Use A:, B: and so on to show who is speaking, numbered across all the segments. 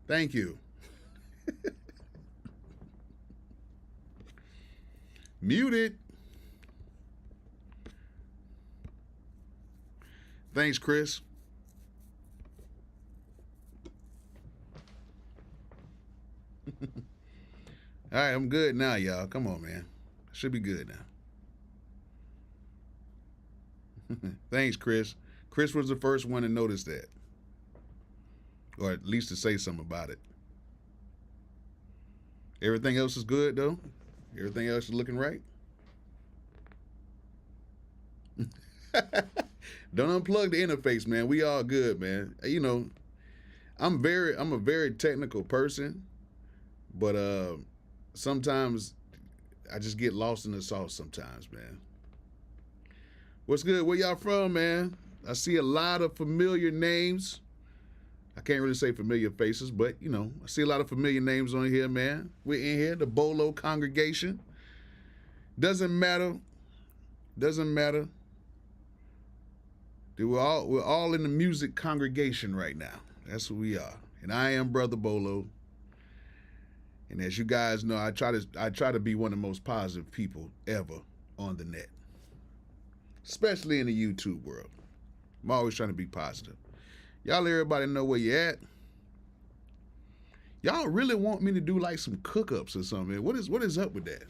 A: Thank you. Muted. Thanks, Chris. All right, I'm good now, y'all. Come on, man. Should be good now. Thanks, Chris. Chris was the first one to notice that, or at least to say something about it. Everything else is good, though? Everything else is looking right? Don't unplug the interface, man. We all good, man. You know, I'm a very technical person, but sometimes I just get lost in the sauce sometimes, man. What's good? Where y'all from, man? I see a lot of familiar names. I can't really say familiar faces, but you know, I see a lot of familiar names on here, man. We're in here, the Bolo congregation. Doesn't matter. Doesn't matter. We're all in the music congregation right now. That's who we are. And I am Brother Bolo. And as you guys know, I try to be one of the most positive people ever on the net, especially in the YouTube world. I'm always trying to be positive. Y'all let everybody know where you at. Y'all really want me to do like some cook-ups or something. What is up with that?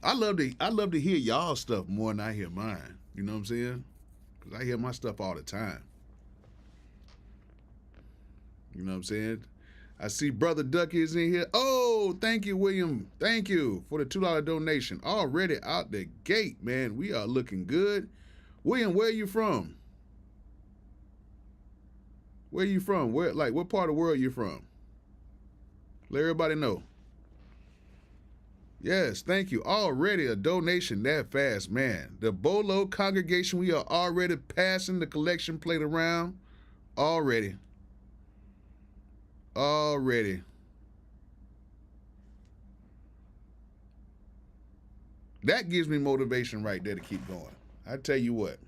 A: I love to hear y'all stuff more than I hear mine. You know what I'm saying? Because I hear my stuff all the time. You know what I'm saying? I see Brother Ducky is in here. Oh, thank you, William. Thank you for the $2 donation. Already out the gate, man. We are looking good. William, where are you from? Where are you from? What part of the world you from? Let everybody know. Yes, thank you. Already a donation that fast, man. The Bolo congregation, we are already passing the collection plate around. Already. That gives me motivation right there to keep going. I tell you what.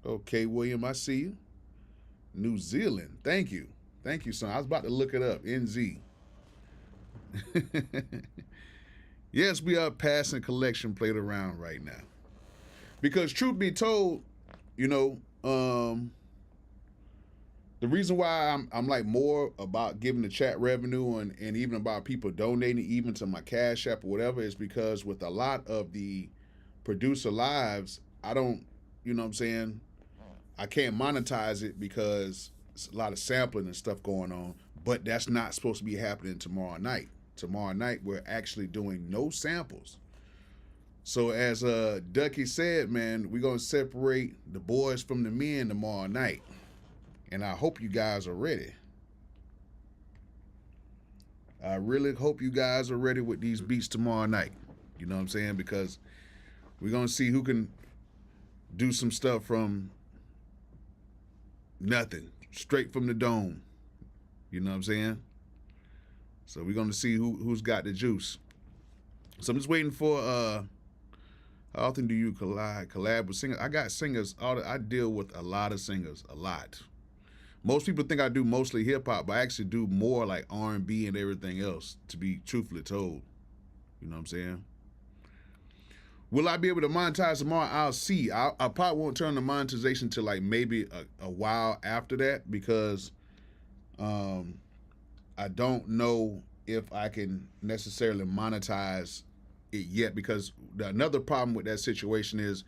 A: Okay, William, I see you. New Zealand. Thank you, son. I was about to look it up. NZ. Yes, we are passing collection plate around right now. Because truth be told, you know, the reason why I'm like more about giving the chat revenue and even about people donating even to my Cash App or whatever is because with a lot of the producer lives, I don't, you know what I'm saying, I can't monetize it because it's a lot of sampling and stuff going on, but that's not supposed to be happening tomorrow night. Tomorrow night, we're actually doing no samples. So as Ducky said, man, we're going to separate the boys from the men tomorrow night. And I hope you guys are ready. I really hope you guys are ready with these beats tomorrow night. You know what I'm saying? Because we're going to see who can do some stuff from nothing, straight from the dome. You know what I'm saying? So we're going to see who's got the juice. So I'm just waiting for, how often do you collab with singers? I got singers, I deal with a lot of singers, a lot. Most people think I do mostly hip hop, but I actually do more like R&B and everything else, to be truthfully told. You know what I'm saying? Will I be able to monetize tomorrow? I'll see. I probably won't turn the monetization to like maybe a while after that because I don't know if I can necessarily monetize it yet because another problem with that situation is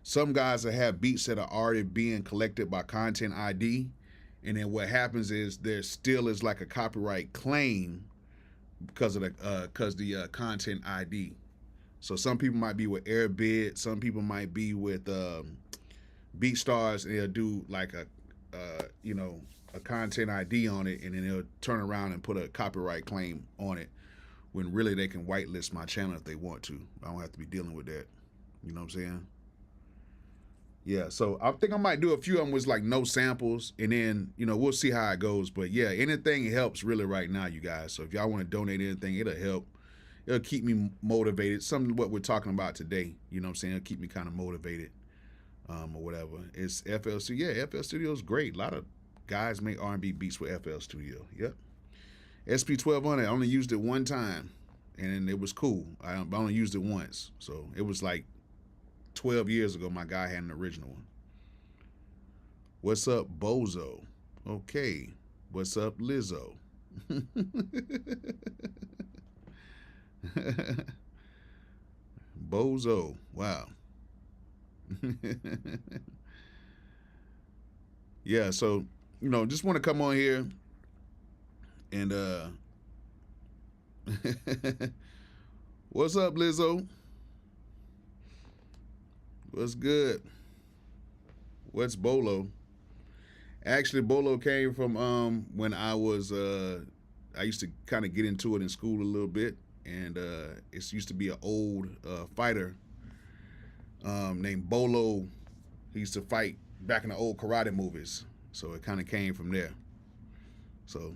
A: some guys that have beats that are already being collected by Content ID, and then what happens is there still is like a copyright claim because of the Content ID. So some people might be with Airbid, some people might be with BeatStars, and they'll do like a Content ID on it, and then they'll turn around and put a copyright claim on it when really they can whitelist my channel if they want to. I don't have to be dealing with that. You know what I'm saying? Yeah, so I think I might do a few of them with like no samples, and then, you know, we'll see how it goes. But yeah, anything helps really right now, you guys. So if y'all want to donate anything, it'll help. it'll keep me motivated. Something what we're talking about today. You know what I'm saying? It'll keep me kind of motivated, or whatever. It's FL Studio. Yeah, FL Studio is great. A lot of guys make R&B beats with FL Studio. Yep. SP1200. I only used it one time, and it was cool. I only used it once, so it was like 12 years ago. My guy had an original one. What's up, Bozo? Okay. What's up, Lizzo? Bozo. Wow. Yeah, so, just want to come on here and what's up, Lizzo? What's good? What's Bolo? Actually, Bolo came from when I was I used to kind of get into it in school a little bit, and it used to be an old fighter named Bolo. He used to fight back in the old karate movies, so it kind of came from there. So,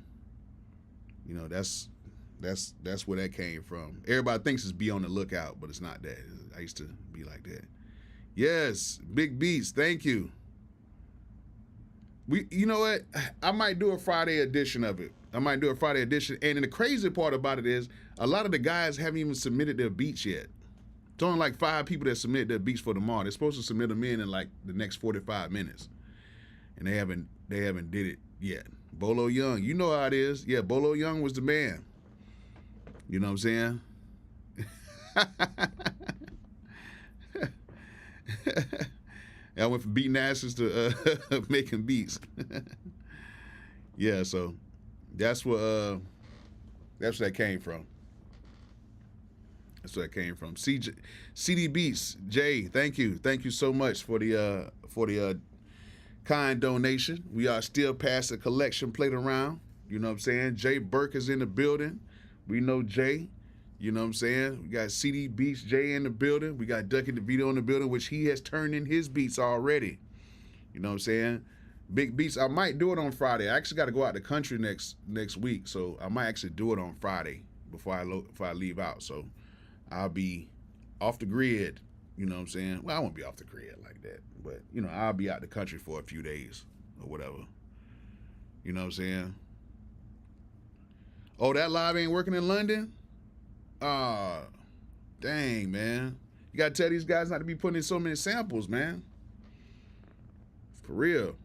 A: that's where that came from. Everybody thinks it's Be on the Lookout, but it's not that. I used to be like that. Yes, Big Beats, thank you. You know what? I might do a Friday edition of it. And then the crazy part about it is a lot of the guys haven't even submitted their beats yet. It's only like 5 people that submit their beats for tomorrow. They're supposed to submit them in like the next 45 minutes. And they haven't did it yet. Bolo Young, you know how it is. Yeah, Bolo Young was the man. You know what I'm saying? I went from beating asses to making beats. Yeah, so that's where that came from. That's where that came from. CD Beats, Jay, thank you so much for the kind donation. We are still past the collection plate around. You know what I'm saying? Jay Burke is in the building. We know Jay. You know what I'm saying? We got CD Beats Jay in the building. We got Ducky DeVito in the building, which he has turned in his beats already. You know what I'm saying? Big Beats. I might do it on Friday. I actually got to go out the country next week, so I might actually do it on Friday before I leave out. So I'll be off the grid. You know what I'm saying? Well, I won't be off the grid like that, but I'll be out the country for a few days or whatever. You know what I'm saying? Oh, that live ain't working in London? Ah, dang, man. You gotta tell these guys not to be putting in so many samples, man. For real.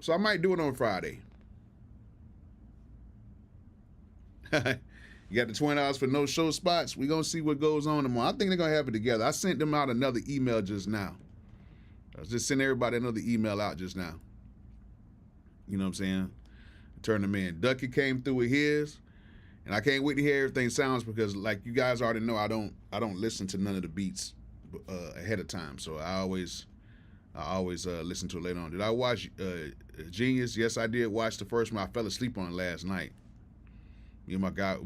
A: So I might do it on Friday. You got the $20 for no show spots. We're gonna see what goes on tomorrow. I think they're gonna have it together. I sent them out another email just now. I was just sending everybody another email out just now. You know what I'm saying? Turn them in. Ducky came through with his. And I can't wait to hear everything sounds because, like you guys already know, I don't listen to none of the beats ahead of time. So I always listen to it later on. Did I watch Genius? Yes, I did watch the first one. I fell asleep on it last night. Me and my girl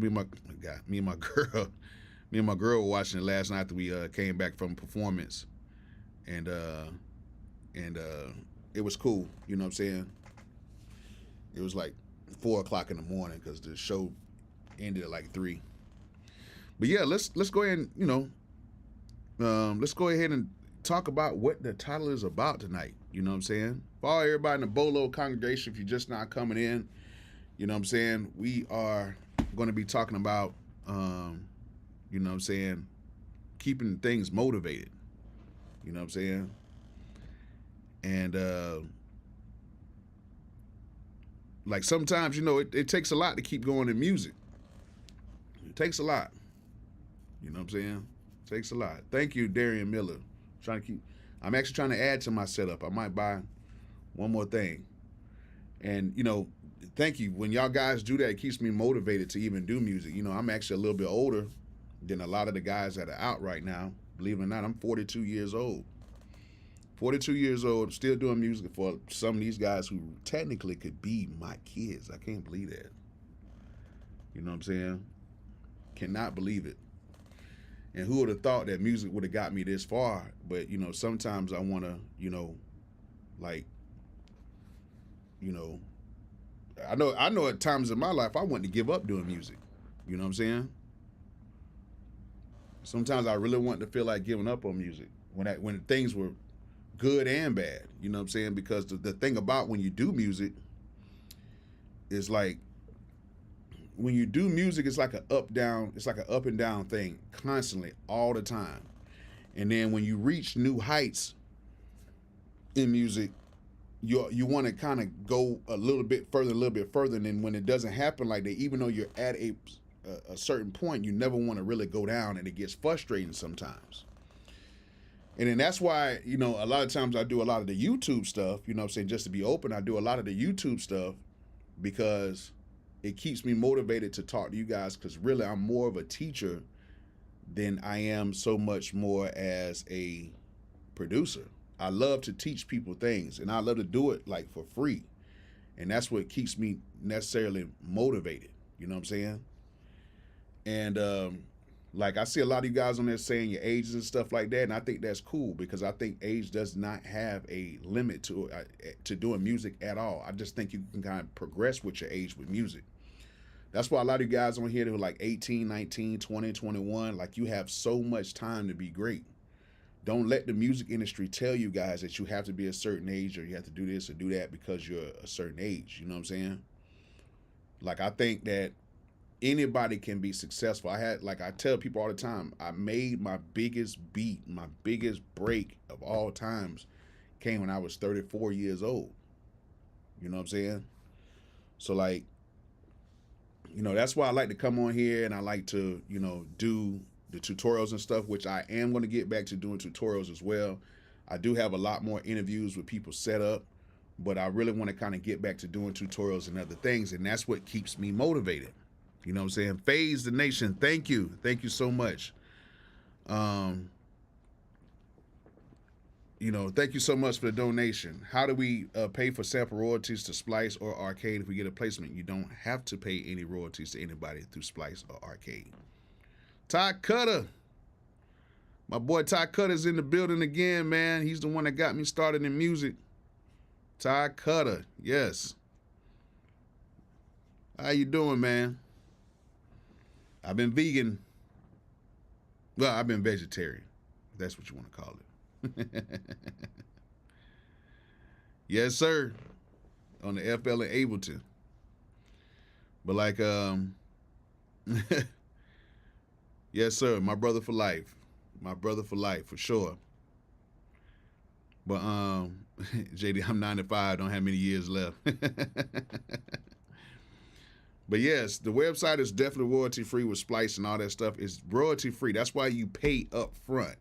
A: were watching it last night after we came back from performance, and it was cool. You know what I'm saying? It was like 4 o'clock in the morning because the show ended at like 3. But yeah, let's go ahead and let's go ahead and talk about what the title is about tonight. You know what I'm saying? For all everybody in the Bolo congregation, if you're just not coming in, you know what I'm saying, we are going to be talking about you know what I'm saying, keeping things motivated. You know what I'm saying? And like sometimes, it takes a lot to keep going in music. It takes a lot. You know what I'm saying? It takes a lot. Thank you, Darian Miller. I'm actually trying to add to my setup. I might buy one more thing. And, thank you. When y'all guys do that, it keeps me motivated to even do music. I'm actually a little bit older than a lot of the guys that are out right now. Believe it or not, I'm 42 years old. 42 years old, still doing music for some of these guys who technically could be my kids. I can't believe that. You know what I'm saying? Cannot believe it. And who would have thought that music would have got me this far? But, sometimes I want to, I know at times in my life I wanted to give up doing music. You know what I'm saying? Sometimes I really want to feel like giving up on music when things were good and bad. You know what I'm saying? Because the thing about when you do music is like when you do music, it's like it's like an up and down thing constantly, all the time. And then when you reach new heights in music, you want to kind of go a little bit further, and then when it doesn't happen like that, even though you're at a certain point, you never want to really go down, and it gets frustrating sometimes. And then that's why, a lot of times I do a lot of the YouTube stuff, you know what I'm saying, just to be open, I do a lot of the YouTube stuff because it keeps me motivated to talk to you guys, because really I'm more of a teacher than I am so much more as a producer. I love to teach people things, and I love to do it like for free. And that's what keeps me necessarily motivated. You know what I'm saying? And like I see a lot of you guys on there saying your ages and stuff like that, and I think that's cool because I think age does not have a limit to doing music at all. I just think you can kind of progress with your age with music. That's why a lot of you guys on here who are like 18, 19, 20, 21, like you have so much time to be great. Don't let the music industry tell you guys that you have to be a certain age or you have to do this or do that because you're a certain age. You know what I'm saying? Like, I think that anybody can be successful. I tell people all the time, I made my biggest beat, my biggest break of all times came when I was 34 years old. You know what I'm saying? So like, that's why I like to come on here and I like to, do the tutorials and stuff, which I am going to get back to doing tutorials as well. I do have a lot more interviews with people set up, but I really want to kind of get back to doing tutorials and other things, and that's what keeps me motivated. You know what I'm saying? Phase the Nation, thank you. Thank you so much. Thank you so much for the donation. How do we pay for sample royalties to Splice or Arcade if we get a placement? You don't have to pay any royalties to anybody through Splice or Arcade. Ty Cutter. My boy Ty Cutter's in the building again, man. He's the one that got me started in music. Ty Cutter, yes. How you doing, man? I've been vegan. Well, I've been vegetarian. That's what you want to call it. Yes, sir. On the FL in Ableton. But like, yes, sir. My brother for life. My brother for life, for sure. But JD, I'm 95. Don't have many years left. But yes, the website is definitely royalty free with Splice and all that stuff. It's royalty free. That's why you pay up front.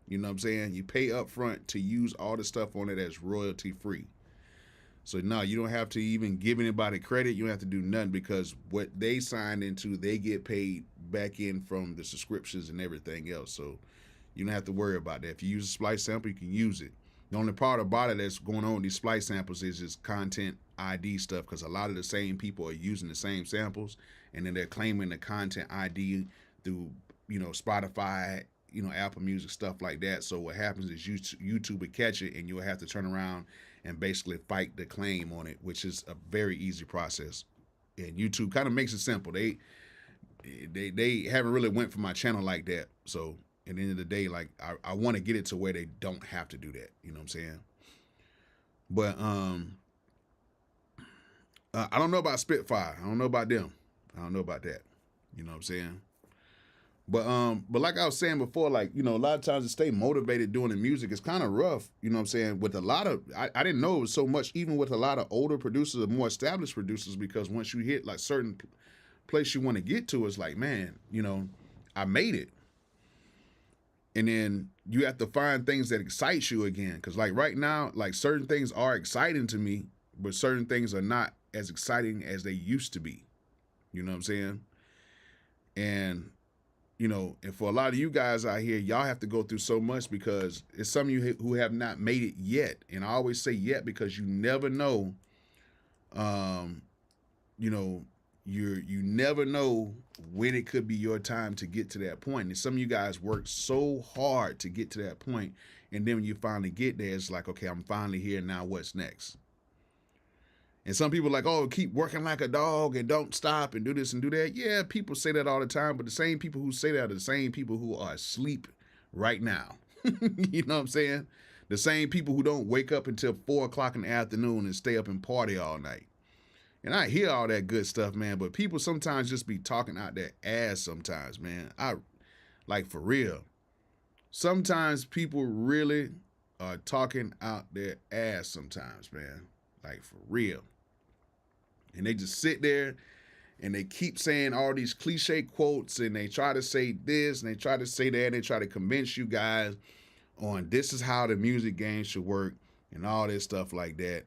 A: You know what I'm saying? You pay up front to use all the stuff on it that's royalty free. So no, you don't have to even give anybody credit. You don't have to do nothing because what they signed into, they get paid back in from the subscriptions and everything else. So you don't have to worry about that. If you use a Splice sample, you can use it. The only part about it that's going on with these Splice samples is just content ID stuff, because a lot of the same people are using the same samples, and then they're claiming the content ID through, Spotify, Apple Music, stuff like that. So what happens is YouTube would catch it, and you'll have to turn around and basically fight the claim on it, which is a very easy process. And YouTube kind of makes it simple. They haven't really went for my channel like that. So at the end of the day, like I want to get it to where they don't have to do that. You know what I'm saying? But I don't know about Spitfire. I don't know about them. I don't know about that. You know what I'm saying? But like I was saying before, like, a lot of times to stay motivated doing the music is kind of rough, you know what I'm saying? With a lot of, I didn't know it was so much, even with a lot of older producers or more established producers, because once you hit like certain place you want to get to, it's like, man, I made it. And then you have to find things that excite you again. Because like right now, like certain things are exciting to me, but certain things are not as exciting as they used to be. You know what I'm saying? And, and for a lot of you guys out here, y'all have to go through so much because it's some of you who have not made it yet. And I always say yet because you never know, you never know when it could be your time to get to that point. And some of you guys work so hard to get to that point, and then when you finally get there, it's like, okay, I'm finally here, now what's next? And some people are like, oh, keep working like a dog and don't stop and do this and do that. Yeah, people say that all the time, but the same people who say that are the same people who are asleep right now. You know what I'm saying? The same people who don't wake up until 4 o'clock in the afternoon and stay up and party all night. And I hear all that good stuff, man, but people sometimes just be talking out their ass sometimes, man. I like for real. Sometimes people really are talking out their ass sometimes, man. Like for real. And they just sit there and they keep saying all these cliche quotes and they try to say this and they try to say that and they try to convince you guys on this is how the music game should work and all this stuff like that.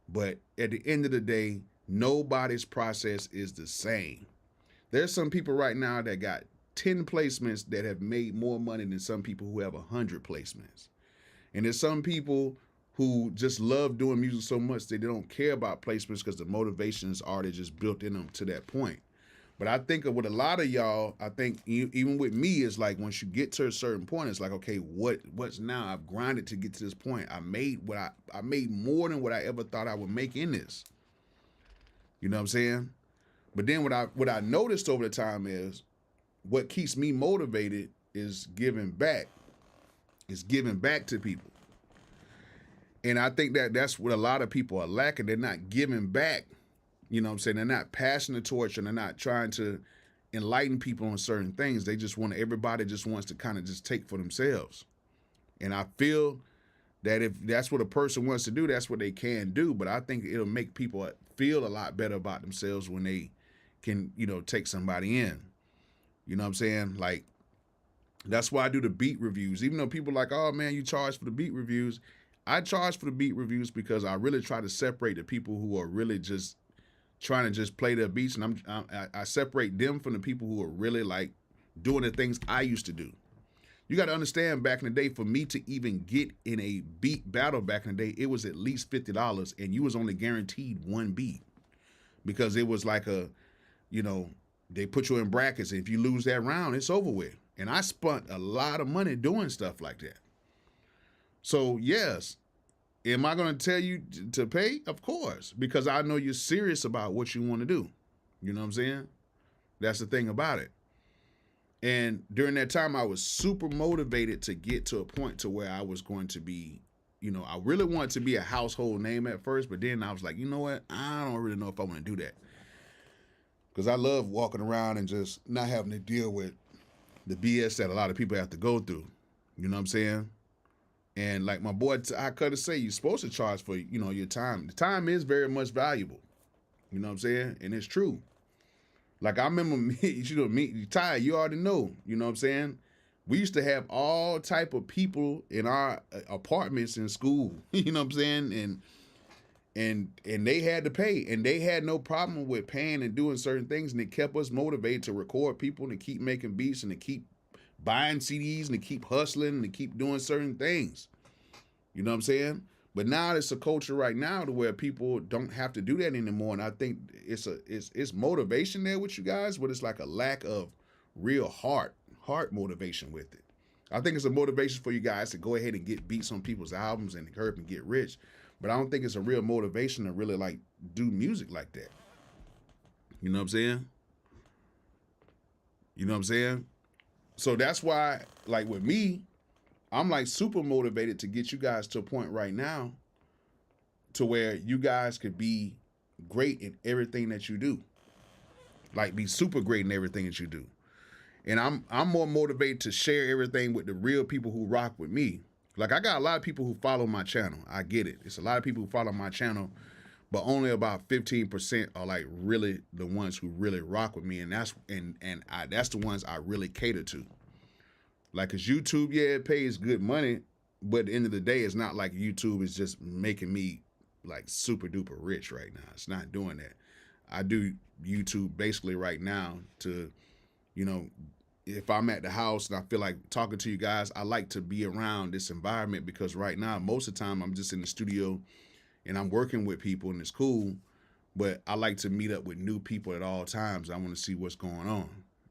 A: But at the end of the day, nobody's process is the same. There's some people right now that got 10 placements that have made more money than some people who have 100 placements. And there's some people who just love doing music so much that they don't care about placements because the motivation is already just built in them to that point. But I think with a lot of y'all, I think even with me, it's like once you get to a certain point, it's like, okay, what's now? I've grinded to get to this point. I made I made more than what I ever thought I would make in this. You know what I'm saying? But then what I noticed over the time is what keeps me motivated is giving back. It's giving back to people. And I think that's what a lot of people are lacking. They're not giving back. You know what I'm saying? They're not passing the torch and they're not trying to enlighten people on certain things. They just want, everybody just wants to kind of just take for themselves. And I feel that if that's what a person wants to do, that's what they can do. But I think it'll make people feel a lot better about themselves when they can, you know, take somebody in. You know what I'm saying? Like, that's why I do the beat reviews. Even though people are like, oh man, you charge for the beat reviews. I charge for the beat reviews because I really try to separate the people who are really just trying to just play their beats, and I separate them from the people who are really like doing the things I used to do. You got to understand, back in the day, for me to even get in a beat battle back in the day, it was at least $50, and you was only guaranteed one beat because it was like a, you know, they put you in brackets, and if you lose that round, it's over with. And I spent a lot of money doing stuff like that. So yes, am I going to tell you to pay? Of course, because I know you're serious about what you want to do. You know what I'm saying? That's the thing about it. And during that time, I was super motivated to get to a point to where I was going to be, you know, I really wanted to be a household name at first, but then I was like, you know what? I don't really know if I want to do that. Because I love walking around and just not having to deal with the BS that a lot of people have to go through. You know what I'm saying? And like my boy, I could say, you're supposed to charge for, you know, your time. The time is very much valuable. You know what I'm saying? And it's true. Like I remember me, you know, me, Ty, you already know, you know what I'm saying? We used to have all type of people in our apartments in school, you know what I'm saying? And they had to pay, and they had no problem with paying and doing certain things, and it kept us motivated to record people and to keep making beats and to keep buying CDs and to keep hustling and to keep doing certain things. You know what I'm saying? But now it's a culture right now to where people don't have to do that anymore. And I think it's motivation there with you guys, but it's like a lack of real heart motivation with it. I think it's a motivation for you guys to go ahead and get beats on people's albums and hurry up and get rich. But I don't think it's a real motivation to really like do music like that. You know what I'm saying? You know what I'm saying? So that's why, like with me, I'm like super motivated to get you guys to a point right now to where you guys could be great in everything that you do. Like be super great in everything that you do. And I'm more motivated to share everything with the real people who rock with me. Like I got a lot of people who follow my channel. I get it. It's a lot of people who follow my channel, but only about 15% are like really the ones who really rock with me, and that's the ones I really cater to. Like, cause YouTube, yeah, it pays good money, but at the end of the day, it's not like YouTube is just making me like super duper rich right now. It's not doing that. I do YouTube basically right now to, you know, if I'm at the house and I feel like talking to you guys, I like to be around this environment because right now, most of the time I'm just in the studio and I'm working with people and it's cool, but I like to meet up with new people at all times. I want to see what's going on.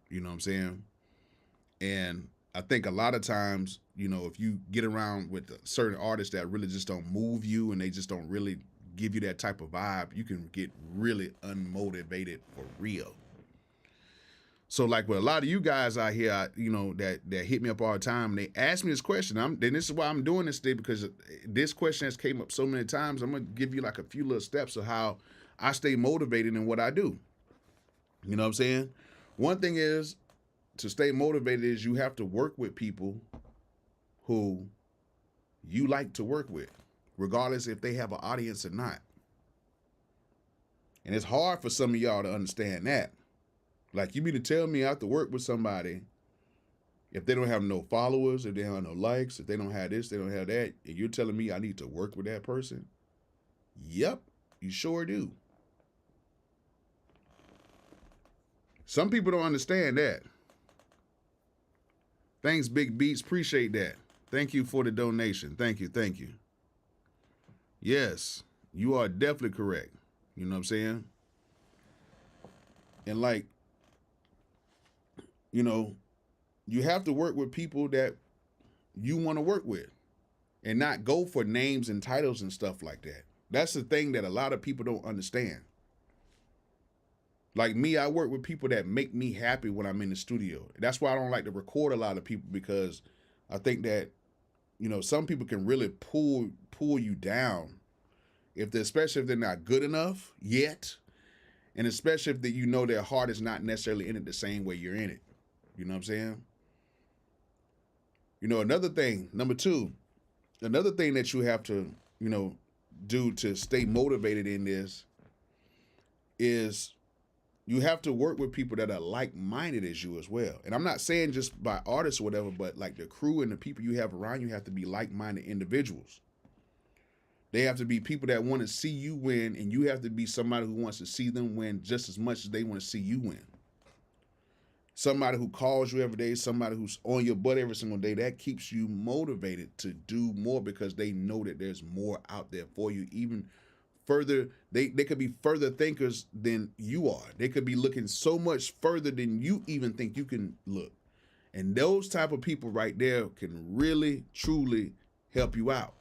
A: You know what I'm saying? And I think a lot of times, you know, if you get around with certain artists that really just don't move you and they just don't really give you that type of vibe, you can get really unmotivated for real. So like with a lot of you guys out here, that hit me up all the time, and they ask me this question. And this is why I'm doing this today, because this question has came up so many times. I'm gonna give you like a few little steps of how I stay motivated in what I do. You know what I'm saying? One thing is to stay motivated is you have to work with people who you like to work with, regardless if they have an audience or not. And it's hard for some of y'all to understand that. Like, you mean to tell me I have to work with somebody if they don't have no followers, if they don't have no likes, if they don't have this, they don't have that, and you're telling me I need to work with that person? Yep, you sure do. Some people don't understand that. Thanks, Big Beats. Appreciate that. Thank you for the donation. Thank you. Thank you. Yes, you are definitely correct. You know what I'm saying? And like, you have to work with people that you want to work with and not go for names and titles and stuff like that. That's the thing that a lot of people don't understand. Like me, I work with people that make me happy when I'm in the studio. That's why I don't like to record a lot of people, because I think that, some people can really pull you down especially if they're not good enough yet. And especially if their heart is not necessarily in it the same way you're in it. You know what I'm saying? Another thing, number two, another thing that you have to, do to stay motivated in this is you have to work with people that are like-minded as you as well. And I'm not saying just by artists or whatever, but like the crew and the people you have around you have to be like-minded individuals. They have to be people that want to see you win, and you have to be somebody who wants to see them win just as much as they want to see you win. Somebody who calls you every day, somebody who's on your butt every single day, that keeps you motivated to do more, because they know that there's more out there for you. Even further, they could be further thinkers than you are. They could be looking so much further than you even think you can look. And those type of people right there can really, truly help you out.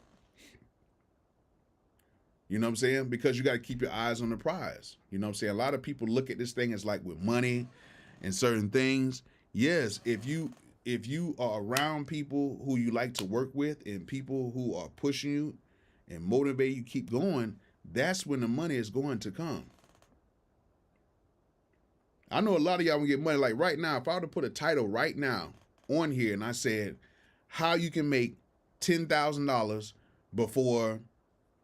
A: You know what I'm saying? Because you got to keep your eyes on the prize. You know what I'm saying? A lot of people look at this thing as like with money and certain things. Yes, if you are around people who you like to work with and people who are pushing you and motivate you keep going, that's when the money is going to come. I know a lot of y'all will get money. Like right now, if I were to put a title right now on here and I said how you can make $10,000 before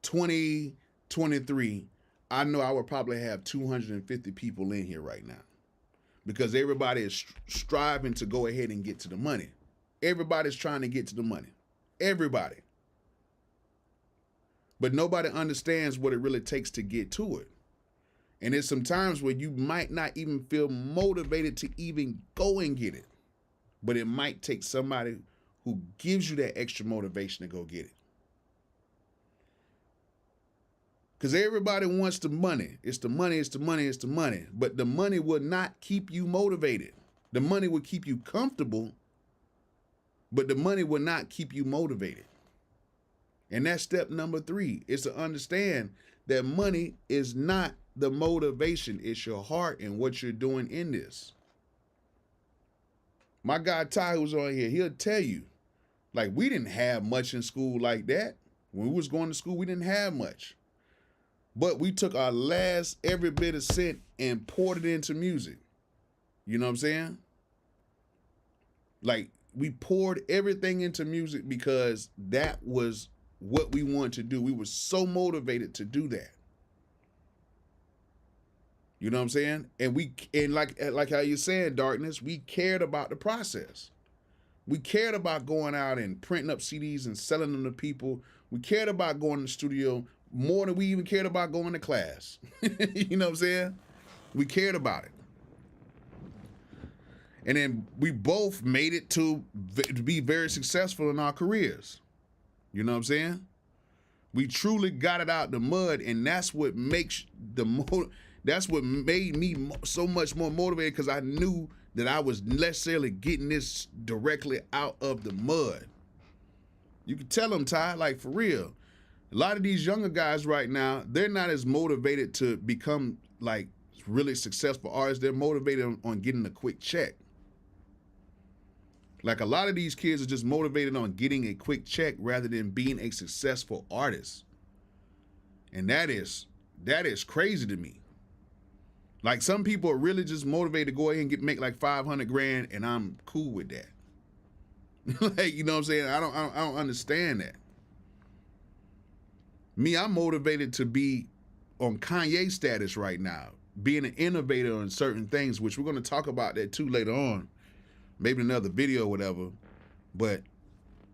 A: 2023, I know I would probably have 250 people in here right now, because everybody is striving to go ahead and get to the money. Everybody's trying to get to the money. Everybody. But nobody understands what it really takes to get to it. And there's some times where you might not even feel motivated to even go and get it. But it might take somebody who gives you that extra motivation to go get it. Because everybody wants the money. It's the money, it's the money, it's the money. But the money will not keep you motivated. The money will keep you comfortable, but the money will not keep you motivated. And that's step number 3, is to understand that money is not the motivation. It's your heart and what you're doing in this. My guy Ty, who's on here, he'll tell you, like, we didn't have much in school like that. When we was going to school, we didn't have much. But we took our last every bit of cent and poured it into music. You know what I'm saying? Like, we poured everything into music because that was what we wanted to do. We were so motivated to do that. You know what I'm saying? And like how you're saying, Darkness, we cared about the process. We cared about going out and printing up CDs and selling them to people. We cared about going to the studio more than we even cared about going to class. You know what I'm saying? We cared about it. And then we both made it to be very successful in our careers. You know what I'm saying? We truly got it out the mud, and that's what makes that's what made me so much more motivated, because I knew that I was necessarily getting this directly out of the mud. You can tell them, Ty, like, for real. A lot of these younger guys right now, they're not as motivated to become like really successful artists. They're motivated on getting a quick check. Like a lot of these kids are just motivated on getting a quick check rather than being a successful artist. And that is crazy to me. Like some people are really just motivated to go ahead and make like 500 grand, and I'm cool with that. Like, you know what I'm saying? I don't understand that. Me, I'm motivated to be on Kanye status right now, being an innovator on certain things, which we're going to talk about that too later on, maybe another video or whatever. But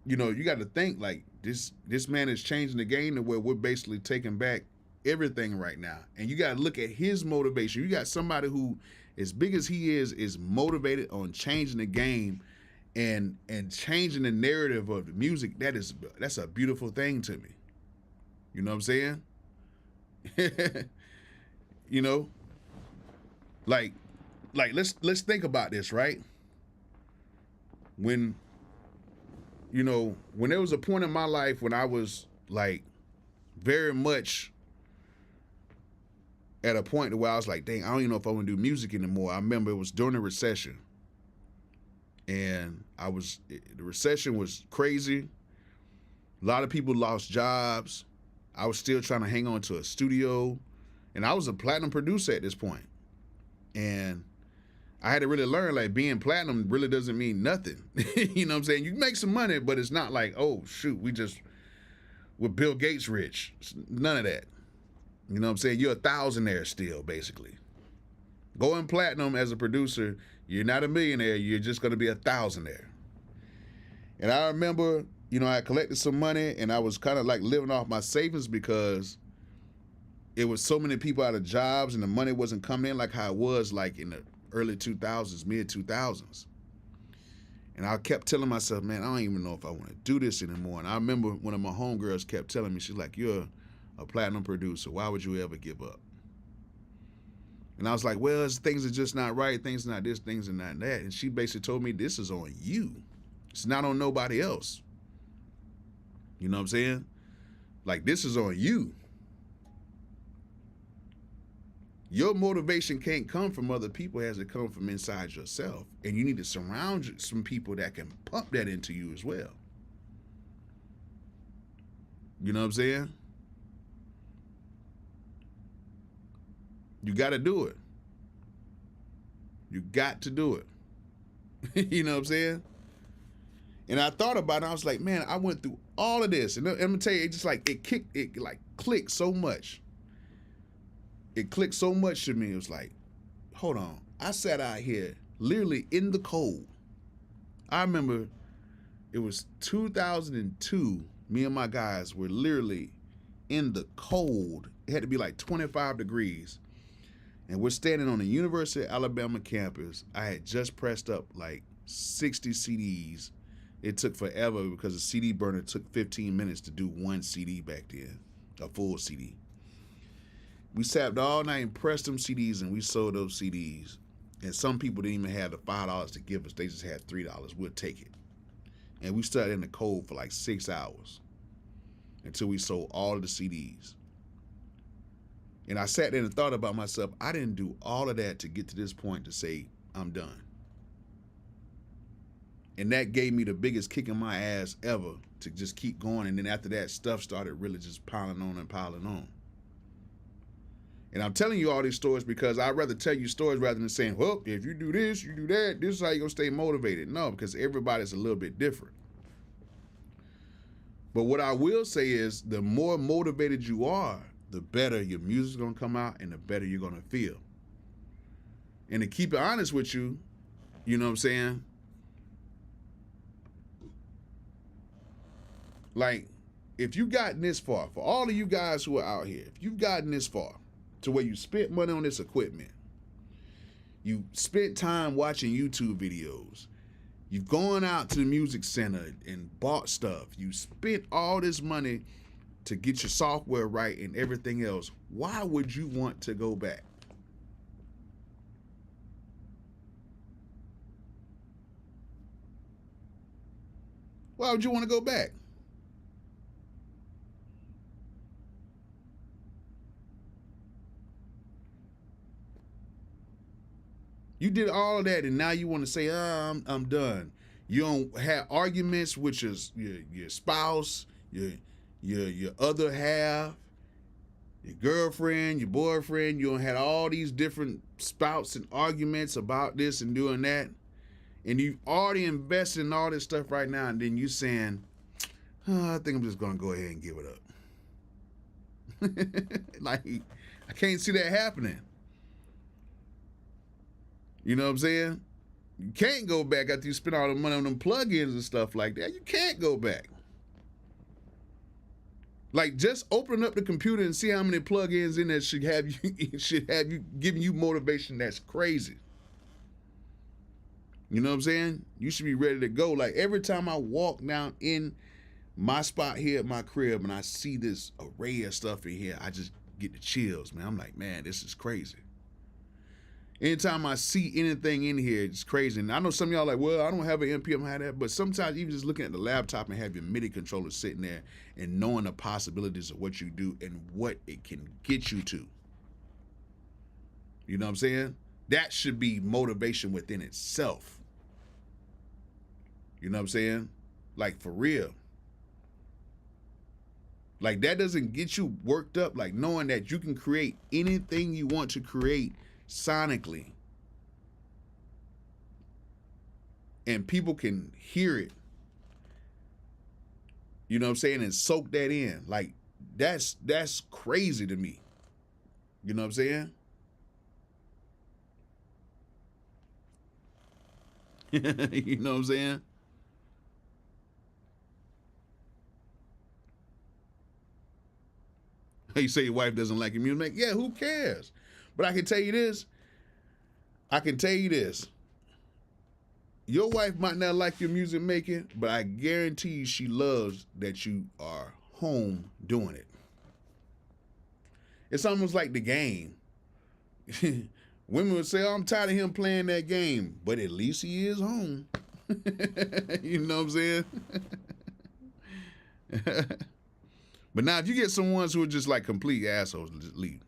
A: you know, you got to think like this man is changing the game to where we're basically taking back everything right now. And you got to look at his motivation. You got somebody who, as big as he is motivated on changing the game and changing the narrative of the music. That's a beautiful thing to me. You know what I'm saying? You know, like let's think about this, right? When there was a point in my life when I was like very much at a point where I was like, dang, I don't even know if I want to do music anymore. I remember it was during the recession, and the recession was crazy. A lot of people lost jobs. I was still trying to hang on to a studio, and I was a platinum producer at this point. And I had to really learn, like, being platinum really doesn't mean nothing. You know what I'm saying? You make some money, but it's not like, oh, shoot, we're Bill Gates rich. It's none of that. You know what I'm saying? You're a thousandaire still, basically. Going platinum as a producer, you're not a millionaire. You're just going to be a thousandaire. And I remember, I collected some money, and I was kind of like living off my savings because it was so many people out of jobs and the money wasn't coming in like how it was like in the early 2000s, mid 2000s. And I kept telling myself, man, I don't even know if I want to do this anymore. And I remember one of my homegirls kept telling me, she's like, you're a platinum producer. Why would you ever give up? And I was like, well, things are just not right. Things are not this, things are not that. And she basically told me, this is on you. It's not on nobody else. You know what I'm saying? Like, this is on you. Your motivation can't come from other people, it has to come from inside yourself. And you need to surround some people that can pump that into you as well. You know what I'm saying? You got to do it. You got to do it. You know what I'm saying? And I thought about it. I was like, man, I went through all of this. And I'm going to tell you, it clicked so much. It clicked so much to me. It was like, hold on. I sat out here literally in the cold. I remember it was 2002. Me and my guys were literally in the cold. It had to be like 25 degrees. And we're standing on the University of Alabama campus. I had just pressed up like 60 CDs. It took forever because the CD burner took 15 minutes to do one CD back then, a full CD. We sat all night and pressed them CDs, and we sold those CDs. And some people didn't even have the $5 to give us. They just had $3. We'll take it. And we stood in the cold for like 6 hours until we sold all of the CDs. And I sat there and thought about myself, I didn't do all of that to get to this point to say, I'm done. And that gave me the biggest kick in my ass ever to just keep going. And then after that, stuff started really just piling on and piling on. And I'm telling you all these stories because I'd rather tell you stories rather than saying, well, if you do this, you do that, this is how you're going to stay motivated. No, because everybody's a little bit different. But what I will say is the more motivated you are, the better your music's going to come out and the better you're going to feel. And to keep it honest with you, you know what I'm saying? Like, if you've gotten this far, for all of you guys who are out here, if you've gotten this far to where you spent money on this equipment, you spent time watching YouTube videos, you've gone out to the music center and bought stuff, you spent all this money to get your software right and everything else, why would you want to go back? Why would you want to go back? You did all of that, and now you want to say, I'm done. You don't have arguments with your spouse, your other half, your girlfriend, your boyfriend. You don't have all these different spouts and arguments about this and doing that. And you've already invested in all this stuff right now, and then you saying, I think I'm just going to go ahead and give it up. Like, I can't see that happening. You know what I'm saying? You can't go back after you spend all the money on them plugins and stuff like that. You can't go back. Like, just open up the computer and see how many plugins in there should have you giving you motivation. That's crazy. You know what I'm saying? You should be ready to go. Like, every time I walk down in my spot here at my crib and I see this array of stuff in here, I just get the chills, man. I'm like, man, this is crazy. Anytime I see anything in here, it's crazy. And I know some of y'all are like, well, I don't have an NPM, I have that. But sometimes even just looking at the laptop and have your MIDI controller sitting there and knowing the possibilities of what you do and what it can get you to. You know what I'm saying? That should be motivation within itself. You know what I'm saying? Like, for real. Like, that doesn't get you worked up, like knowing that you can create anything you want to create sonically, and people can hear it, you know what I'm saying, and soak that in. Like, that's crazy to me. You know what I'm saying? You know what I'm saying? You say your wife doesn't like your music. Yeah, who cares? But I can tell you this. Your wife might not like your music making, but I guarantee you she loves that you are home doing it. It's almost like the game. Women would say, oh, I'm tired of him playing that game, but at least he is home. You know what I'm saying? But now if you get some ones who are just like complete assholes, just leave.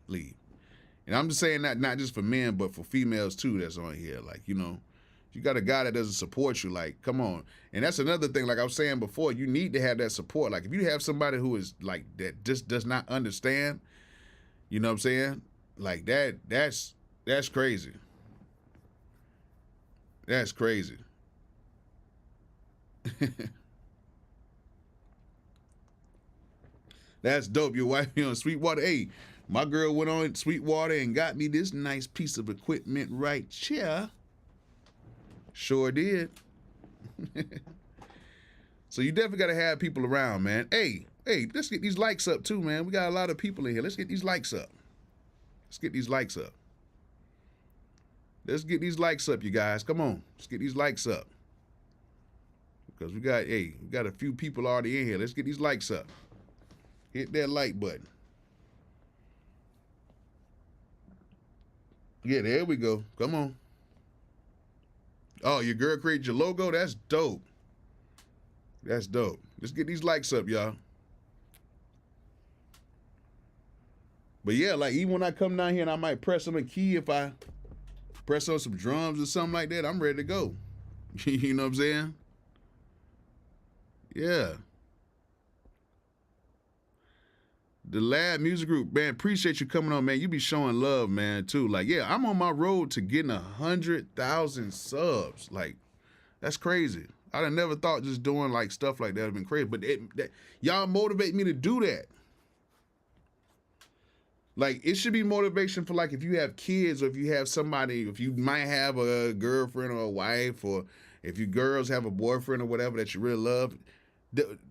A: And I'm just saying that not just for men, but for females too that's on here. Like, you know, you got a guy that doesn't support you, like, come on. And that's another thing, like I was saying before, you need to have that support. Like, if you have somebody who is like that just does not understand, you know what I'm saying? Like, that's crazy. That's crazy. That's dope. Your wife be on Sweetwater. Hey, my girl went on Sweetwater and got me this nice piece of equipment right here. Sure did. So you definitely got to have people around, man. Hey, let's get these likes up too, man. We got a lot of people in here. Let's get these likes up. Let's get these likes up. Let's get these likes up, you guys. Come on. Let's get these likes up. Because we got a few people already in here. Let's get these likes up. Hit that like button. Yeah, there we go. Come on. Oh, your girl created your logo? That's dope. That's dope. Let's get these likes up, y'all. But yeah, like, even when I come down here and I might press on a key, if I press on some drums or something like that, I'm ready to go. You know what I'm saying? Yeah. The Lab Music Group, man, appreciate you coming on, man. You be showing love, man, too. Like, yeah, I'm on my road to getting 100,000 subs. Like, that's crazy. I'd have never thought just doing, like, stuff like that would have been crazy. But y'all motivate me to do that. Like, it should be motivation for, like, if you have kids or if you have somebody, if you might have a girlfriend or a wife, or if you girls have a boyfriend or whatever that you really love.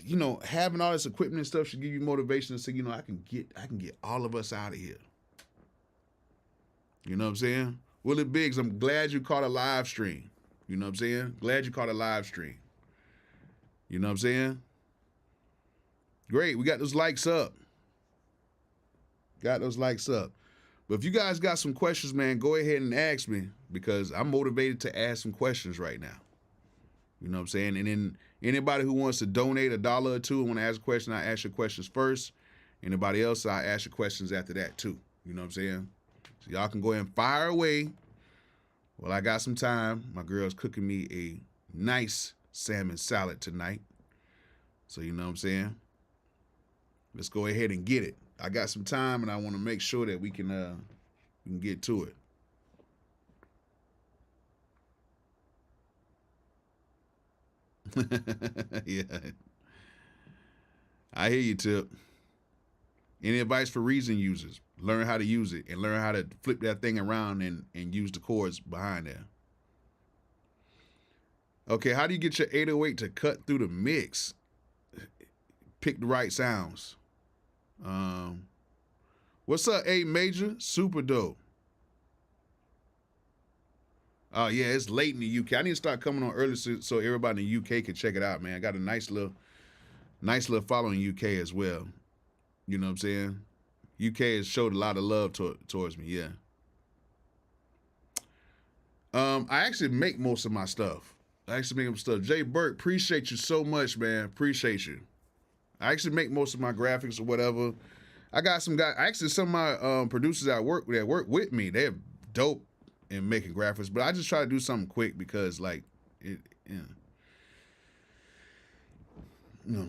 A: You know, having all this equipment and stuff should give you motivation to say, you know, I can get all of us out of here. You know what I'm saying? Willie Biggs, I'm glad you caught a live stream. You know what I'm saying? Glad you caught a live stream. You know what I'm saying? Great, we got those likes up. Got those likes up. But if you guys got some questions, man, go ahead and ask me, because I'm motivated to ask some questions right now. You know what I'm saying? And then anybody who wants to donate $1 or $2 and want to ask a question, I ask your questions first. Anybody else, I ask your questions after that too. You know what I'm saying? So y'all can go ahead and fire away Well, I got some time. My girl's cooking me a nice salmon salad tonight. So you know what I'm saying? Let's go ahead and get it. I got some time and I want to make sure that we can get to it. Yeah. I hear you, Tip. Any advice for reason users? Learn how to use it and learn how to flip that thing around and use the chords behind there. Okay, how do you get your 808 to cut through the mix? Pick the right sounds. What's up, A Major? Super dope. Oh yeah, it's late in the UK. I need to start coming on early so everybody in the UK can check it out, man. I got a nice little following in UK as well. You know what I'm saying? UK has showed a lot of love towards me, yeah. I actually make most of my stuff. I actually make stuff. Jay Burke, appreciate you so much, man. Appreciate you. I actually make most of my graphics or whatever. I got some guys. Actually, some of my producers that work with me, they're dope in making graphics. But I just try to do something quick because, like,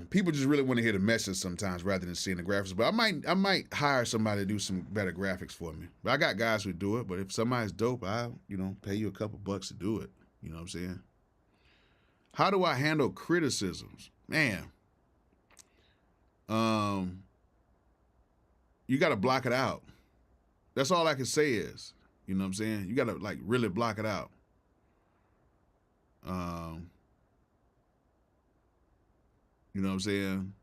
A: people just really want to hear the message sometimes rather than seeing the graphics. But I might hire somebody to do some better graphics for me. But I got guys who do it. But if somebody's dope, I'll pay you a couple bucks to do it. You know what I'm saying? How do I handle criticisms, man? You got to block it out. That's all I can say is, you know what I'm saying? You got to like really block it out. You know what I'm saying?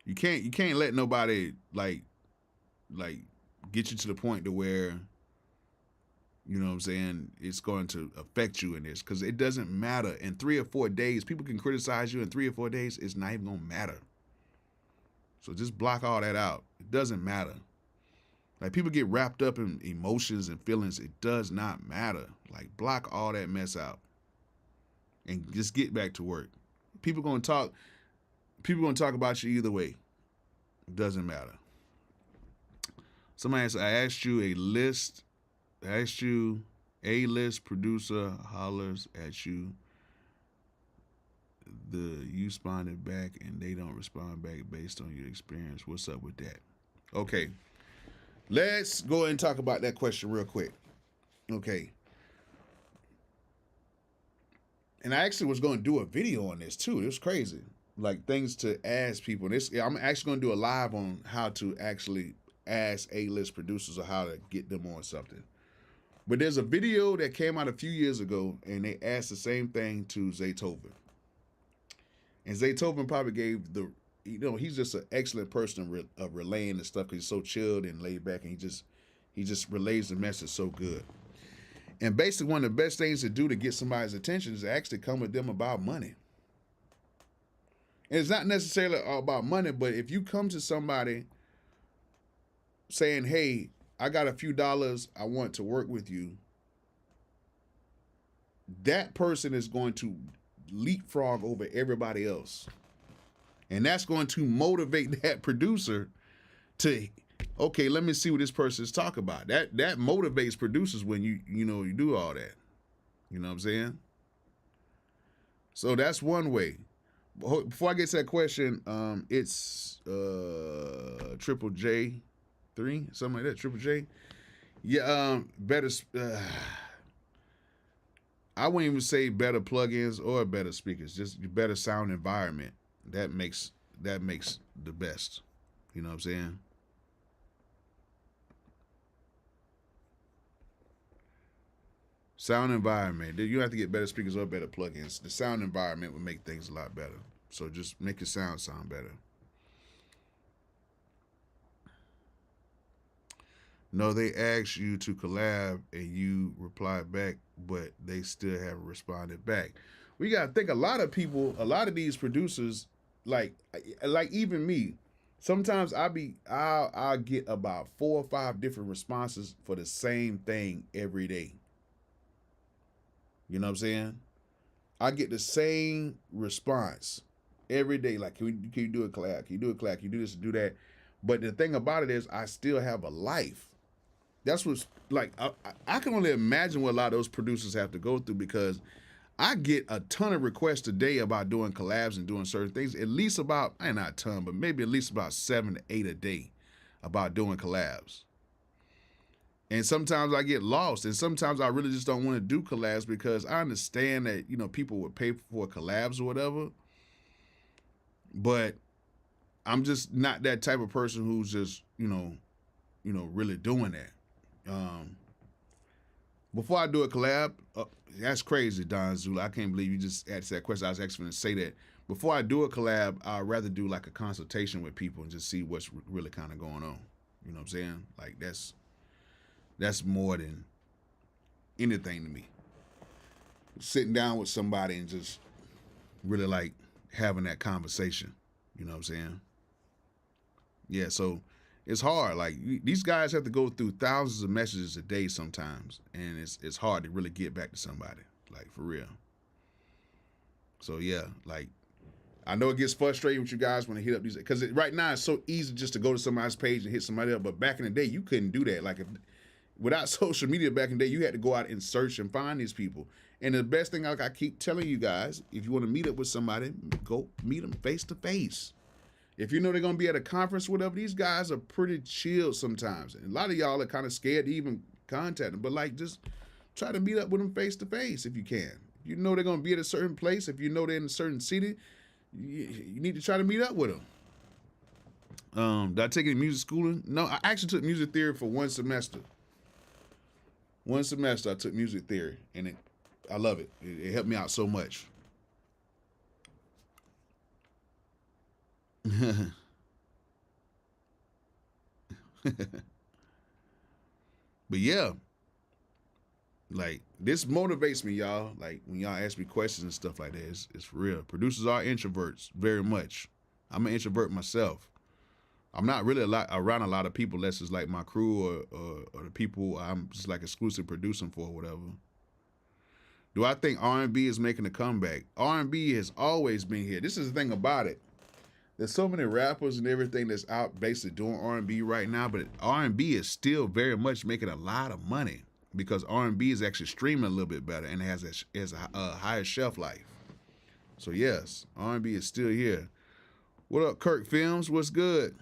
A: You can't let nobody like get you to the point to where, you know what I'm saying, it's going to affect you in this, because it doesn't matter. In 3 or 4 days, people can criticize you in 3 or 4 days. It's not even gonna matter. So just block all that out. It doesn't matter. Like, people get wrapped up in emotions and feelings. It does not matter. Like, block all that mess out and just get back to work. People gonna talk about you either way. It doesn't matter. Somebody said, I asked you a list producer hollers at you. You responded back and they don't respond back based on your experience. What's up with that? Okay. Let's go ahead and talk about that question real quick. Okay. And I actually was going to do a video on this too. It was crazy. Like, things to ask people. I'm actually going to do a live on how to actually ask A-list producers or how to get them on something. But there's a video that came out a few years ago, and they asked the same thing to Zaytoven. And Zaytoven probably gave he's just an excellent person of relaying the stuff, because he's so chilled and laid back, and he just relays the message so good. And basically, one of the best things to do to get somebody's attention is to actually come with them about money. And it's not necessarily all about money, but if you come to somebody saying, hey, I got a few dollars, I want to work with you, that person is going to leapfrog over everybody else. And that's going to motivate that producer to, okay, let me see what this person is talking about. That motivates producers when you do all that. You know what I'm saying? So that's one way. Before I get to that question, it's Triple J 3, something like that. Triple J. Yeah, better. I wouldn't even say better plugins or better speakers. Just better sound environment. That makes the best. You know what I'm saying? Sound environment. You don't have to get better speakers or better plugins. The sound environment would make things a lot better. So just make your sound better. No, they asked you to collab and you replied back, but they still haven't responded back. We got to think, a lot of these producers, like even me, sometimes I'll get about 4 or 5 different responses for the same thing every day. You know what I'm saying? I get the same response every day. Like, can you do a collab? Can you do a collab? Can you do this and do that? But the thing about it is, I still have a life. That's what's like. I can only imagine what a lot of those producers have to go through because I get a ton of requests a day about doing collabs and doing certain things. At least about, not a ton, but maybe at least about 7 to 8 a day about doing collabs. And sometimes I get lost, and sometimes I really just don't want to do collabs because I understand that people would pay for collabs or whatever, but I'm just not that type of person who's just really doing that. Before I do a collab, that's crazy, Don Zula. I can't believe you just asked that question. I was actually going to say that. Before I do a collab, I'd rather do like a consultation with people and just see what's really kind of going on. You know what I'm saying? Like that's more than anything to me. Sitting down with somebody and just really like having that conversation. You know what I'm saying? Yeah, so it's hard. Like these guys have to go through thousands of messages a day sometimes, and it's hard to really get back to somebody, like for real. So yeah, like I know it gets frustrating with you guys when they hit up these, because right now it's so easy just to go to somebody's page and hit somebody up. But back in the day, you couldn't do that. Like without social media back in the day, you had to go out and search and find these people. And the best thing, like I keep telling you guys, if you want to meet up with somebody, go meet them face to face. If you know they're going to be at a conference or whatever, these guys are pretty chill sometimes. And a lot of y'all are kind of scared to even contact them. But like, just try to meet up with them face to face if you can. If you know they're going to be at a certain place, if you know they're in a certain city, you need to try to meet up with them. Did I take any music schooling? No, I actually took music theory for one semester. One semester I took music theory, and I love it. It helped me out so much. But yeah, like this motivates me, y'all. Like when y'all ask me questions and stuff like that, it's real. Producers are introverts, very much. I'm an introvert myself. I'm not really around a lot of people unless it's like my crew or the people I'm just like exclusive producing for or whatever. Do I think R&B is making a comeback? R&B has always been here. This is the thing about it. There's so many rappers and everything that's out basically doing R&B right now, but R&B is still very much making a lot of money because R&B is actually streaming a little bit better and has a higher shelf life. So yes, R&B is still here. What up, Kirk Films? What's good?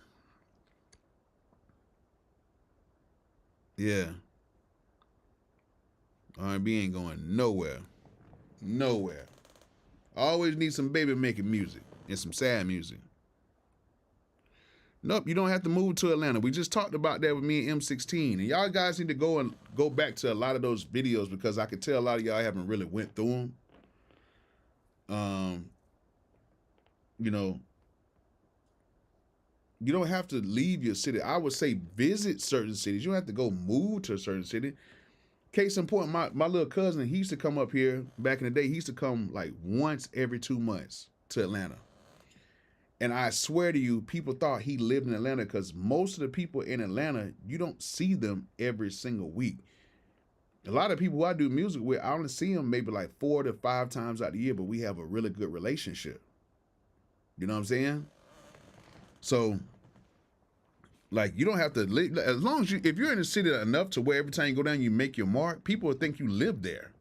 A: Yeah. R&B ain't going nowhere. Nowhere. Always need some baby making music and some sad music. Nope, you don't have to move to Atlanta. We just talked about that with me and M16. And y'all guys need to go back to a lot of those videos because I could tell a lot of y'all haven't really went through them. You don't have to leave your city. I would say visit certain cities. You don't have to go move to a certain city. Case in point, my little cousin, he used to come up here back in the day. He used to come like once every 2 months to Atlanta. And I swear to you, people thought he lived in Atlanta because most of the people in Atlanta, you don't see them every single week. A lot of people who I do music with, I only see them maybe like 4 to 5 times out of the year, but we have a really good relationship. You know what I'm saying? So, like, you don't have to live, as long as if you're in the city enough to where every time you go down, you make your mark, people will think you live there.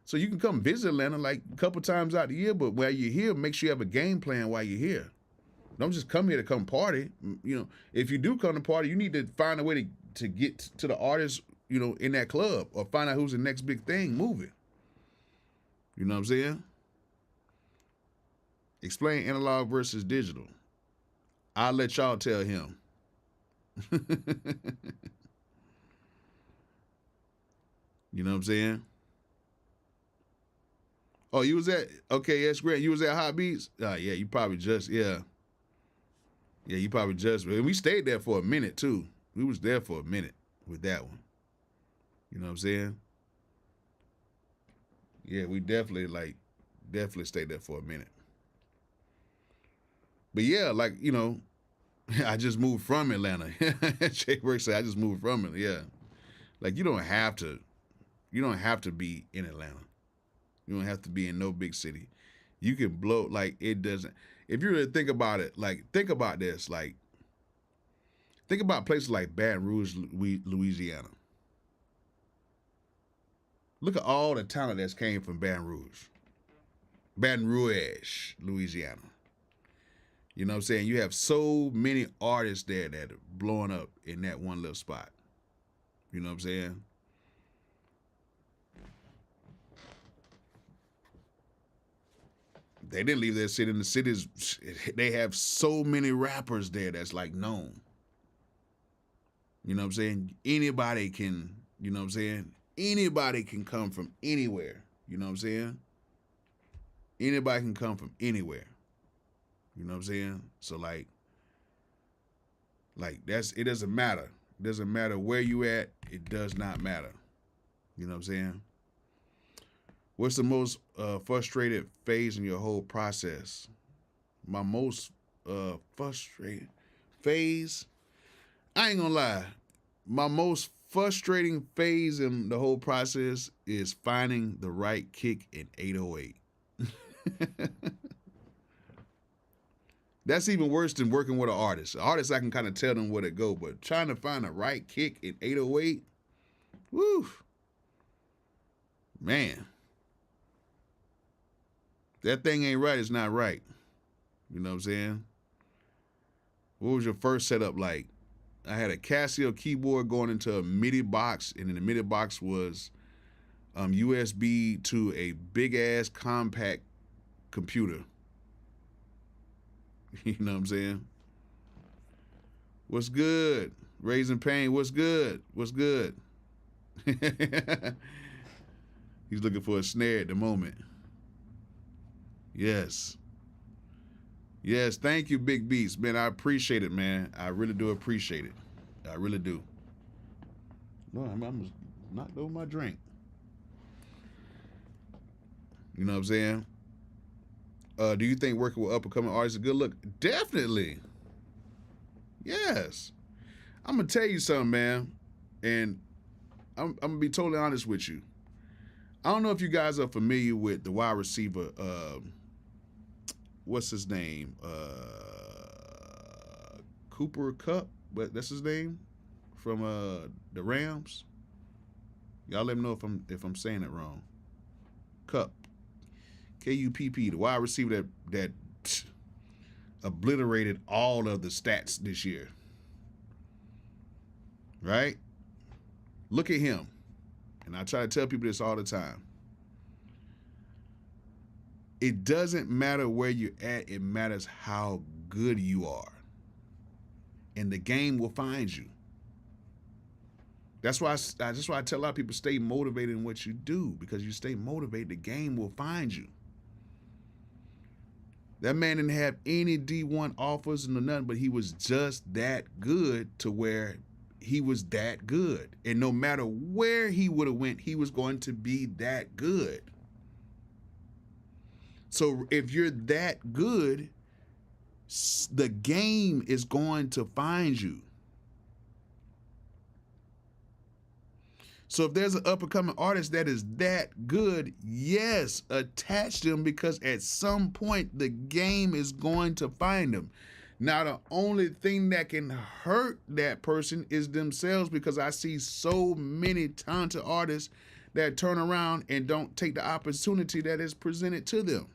A: So you can come visit Atlanta like a couple times out the year, but while you're here, make sure you have a game plan while you're here. Don't just come here to come party. If you do come to party, you need to find a way to get to the artist, in that club or find out who's the next big thing moving. You know what I'm saying? Explain analog versus digital. I'll let y'all tell him. You know what I'm saying? Oh, you was at, okay, yes, great. You was at Hot Beats? Yeah, you probably just, yeah. Yeah, you probably just, and we stayed there for a minute too. We was there for a minute with that one. You know what I'm saying? Yeah, we definitely stayed there for a minute. But yeah, like, I just moved from Atlanta. Jay Work said I just moved from it. Yeah. Like you don't have to be in Atlanta. You don't have to be in no big city. You can blow, like it doesn't. If you really think about it, like think about this, like Think about places like Baton Rouge, Louisiana. Look at all the talent that's came from Baton Rouge. Baton Rouge, Louisiana. You know what I'm saying? You have so many artists there that are blowing up in that one little spot. You know what I'm saying? They didn't leave their city. In the cities, they have so many rappers there that's like known. You know what I'm saying? Anybody can, you know what I'm saying? Anybody can come from anywhere. You know what I'm saying? Anybody can come from anywhere. You know what I'm saying? So like it doesn't matter. It doesn't matter where you at. It does not matter. You know what I'm saying? What's the most frustrated phase in your whole process? My most frustrated phase? I ain't gonna lie. My most frustrating phase in the whole process is finding the right kick in 808. That's even worse than working with an artist. Artists, I can kind of tell them where to go, but trying to find the right kick in 808, woo, man. That thing ain't right, it's not right. You know what I'm saying? What was your first setup like? I had a Casio keyboard going into a MIDI box, and in the MIDI box was USB to a big-ass compact computer. You know what I'm saying? What's good? Raising Pain, what's good? What's good? He's looking for a snare at the moment. Yes. Yes, thank you, Big Beats. Man, I appreciate it, man. I really do appreciate it. I really do. No, I'm knocked over my drink. You know what I'm saying? Do you think working with up-and-coming artists is a good look? Definitely. Yes. I'm going to tell you something, man. And I'm going to be totally honest with you. I don't know if you guys are familiar with the wide receiver, what's his name? Cooper Kupp, but that's his name, from the Rams. Y'all let me know if I'm saying it wrong. Kupp. K-U-P-P, the wide receiver that obliterated all of the stats this year. Right? Look at him. And I try to tell people this all the time. It doesn't matter where you're at, it matters how good you are. And the game will find you. That's why I tell a lot of people, stay motivated in what you do, because you stay motivated, the game will find you. That man didn't have any D1 offers and nothing, but he was just that good to where he was that good. And no matter where he would have went, he was going to be that good. So if you're that good, the game is going to find you. So if there's an up-and-coming artist that is that good, yes, attach them, because at some point the game is going to find them. Now, the only thing that can hurt that person is themselves, because I see so many talented artists that turn around and don't take the opportunity that is presented to them.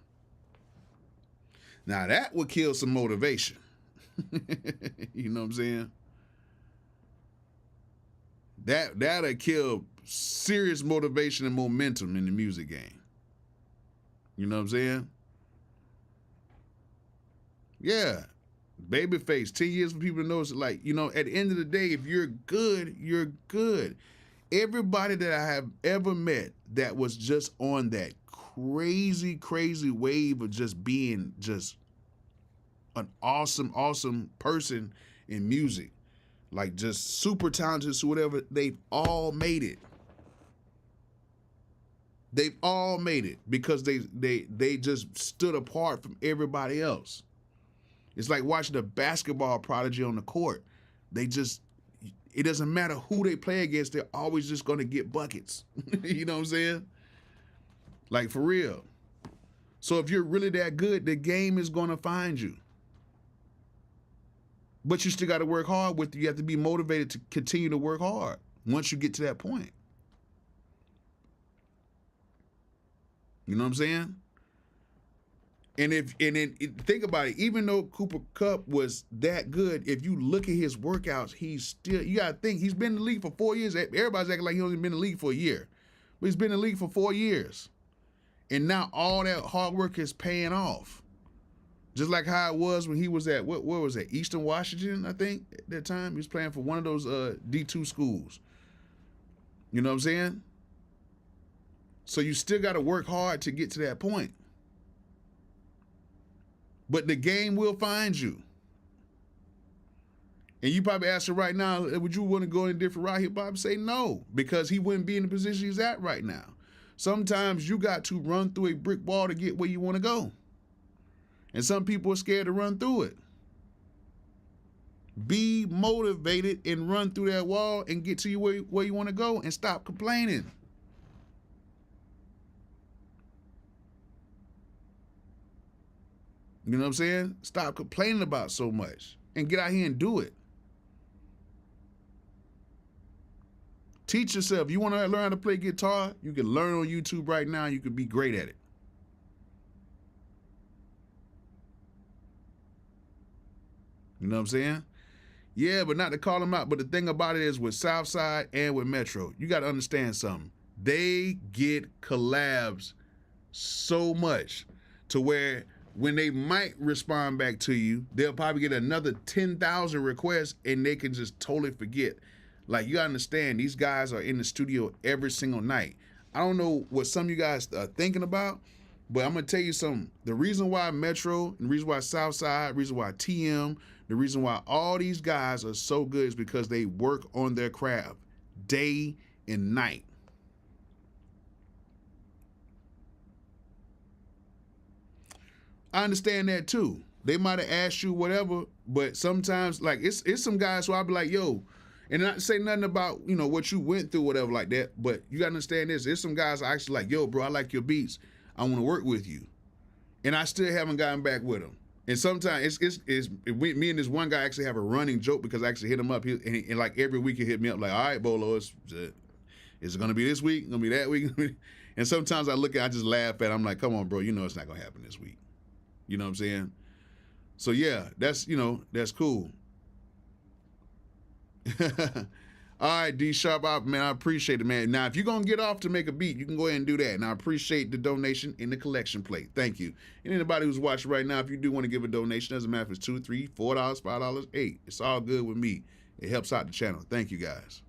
A: Now, that would kill some motivation. You know what I'm saying? That'll kill serious motivation and momentum in the music game. You know what I'm saying? Yeah. Babyface, 10 years for people to know. Like, you know, at the end of the day, if you're good, you're good. Everybody that I have ever met that was just on that crazy, crazy wave of just being just an awesome, awesome person in music, like just super talented, so whatever, they've all made it. They've all made it because they just stood apart from everybody else. It's like watching a basketball prodigy on the court. It doesn't matter who they play against, they're always just going to get buckets. You know what I'm saying? Like, for real. So if you're really that good, the game is going to find you. But you still got to work hard with it. You have to be motivated to continue to work hard once you get to that point. You know what I'm saying? Think about it. Even though Cooper Kupp was that good, if you look at his workouts, he's still, you gotta think, he's been in the league for 4 years. Everybody's acting like he only been in the league for a year, but he's been in the league for 4 years, and now all that hard work is paying off. Just like how it was when he was at what was that, Eastern Washington, I think at that time he was playing for one of those D2 schools. You know what I'm saying? So you still got to work hard to get to that point. But the game will find you. And you probably ask her right now, would you want to go in a different route? He'll probably say no, because he wouldn't be in the position he's at right now. Sometimes you got to run through a brick wall to get where you want to go. And some people are scared to run through it. Be motivated and run through that wall and get to you where you want to go, and stop complaining. You know what I'm saying? Stop complaining about so much and get out here and do it. Teach yourself. You want to learn how to play guitar? You can learn on YouTube right now. You can be great at it. You know what I'm saying? Yeah, but not to call them out. But the thing about it is, with Southside and with Metro, you got to understand something. They get collabs so much to where when they might respond back to you, they'll probably get another 10,000 requests and they can just totally forget. Like, you gotta understand, these guys are in the studio every single night. I don't know what some of you guys are thinking about, but I'm gonna tell you something. The reason why Metro, and the reason why Southside, the reason why TM, the reason why all these guys are so good is because they work on their craft day and night. I understand that too. They might have asked you whatever, but sometimes, like, it's some guys who I'll be like, yo, and not say nothing about, you know, what you went through, whatever like that, but you gotta understand this. There's some guys I actually like, yo, bro, I like your beats. I want to work with you. And I still haven't gotten back with them. And sometimes me and this one guy actually have a running joke, because I actually hit him up, and like every week he hit me up like, all right, Bolo, is it gonna be this week? Gonna be that week? And sometimes I just laugh at him. I'm like, come on, bro, you know it's not gonna happen this week. You know what I'm saying? So yeah, that's cool. All right, D Sharp, man, I appreciate it, man. Now, if you're going to get off to make a beat, you can go ahead and do that. And I appreciate the donation in the collection plate. Thank you. And anybody who's watching right now, if you do want to give a donation, doesn't matter if it's $2, $3, $4, $5, $8. It's all good with me. It helps out the channel. Thank you, guys.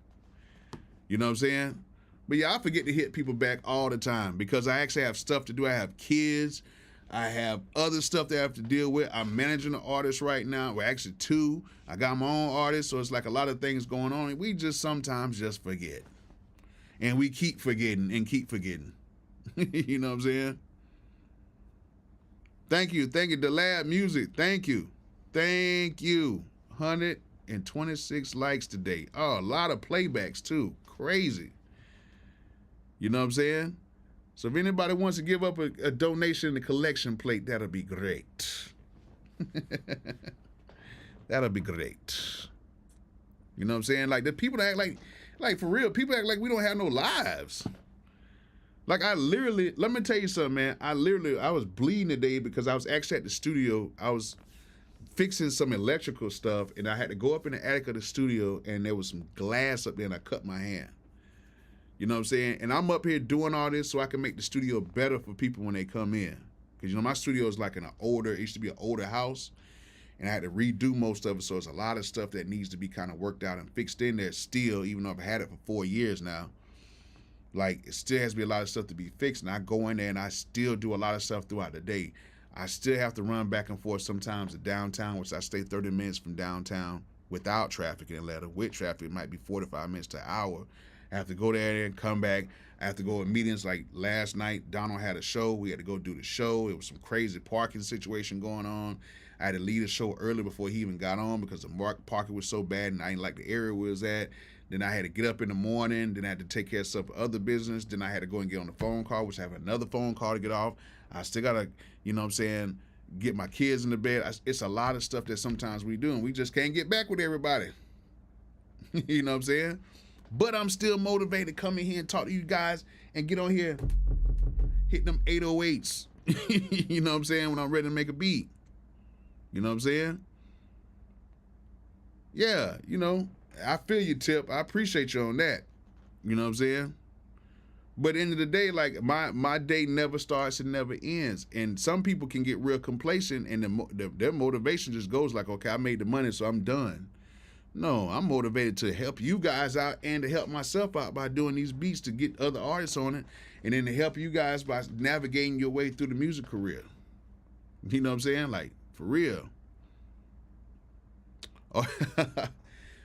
A: You know what I'm saying? But yeah, I forget to hit people back all the time because I actually have stuff to do. I have kids. I have other stuff that I have to deal with. I'm managing an artist right now. Well, actually 2. I got my own artist, so it's like a lot of things going on. And we just sometimes just forget. And we keep forgetting and keep forgetting. You know what I'm saying? Thank you. Thank you. The Lab Music. Thank you. Thank you. 126 likes today. Oh, a lot of playbacks too. Crazy. You know what I'm saying? So if anybody wants to give up a donation in the collection plate, that'll be great. That'll be great. You know what I'm saying? Like, the people that act like for real, people act like we don't have no lives. Like, let me tell you something, man. I was bleeding today because I was actually at the studio. I was fixing some electrical stuff, and I had to go up in the attic of the studio, and there was some glass up there, and I cut my hand. You know what I'm saying? And I'm up here doing all this so I can make the studio better for people when they come in. Because, you know, my studio is like it used to be an older house, and I had to redo most of it, so it's a lot of stuff that needs to be kind of worked out and fixed in there still, even though I've had it for 4 years now. Like, it still has to be a lot of stuff to be fixed, and I go in there and I still do a lot of stuff throughout the day. I still have to run back and forth sometimes to downtown, which I stay 30 minutes from downtown without traffic in Atlanta. With traffic, it might be 45 minutes to an hour. I have to go there and come back. I have to go to meetings. Like last night, Donald had a show. We had to go do the show. It was some crazy parking situation going on. I had to leave the show early before he even got on because the parking was so bad and I didn't like the area where it was at. Then I had to get up in the morning. Then I had to take care of stuff for other business. Then I had to go and get on the phone call, which I have another phone call to get off. I still got to, you know what I'm saying, get my kids in the bed. It's a lot of stuff that sometimes we do, and we just can't get back with everybody. You know what I'm saying? But I'm still motivated to come in here and talk to you guys and get on here, hit them 808s. You know what I'm saying? When I'm ready to make a beat. You know what I'm saying? Yeah, you know, I feel you, Tip. I appreciate you on that. You know what I'm saying? But at the end of the day, like my day never starts and never ends. And some people can get real complacent, and their motivation just goes like, okay, I made the money, so I'm done. No, I'm motivated to help you guys out and to help myself out by doing these beats to get other artists on it, and then to help you guys by navigating your way through the music career. You know what I'm saying? Like, for real. Oh,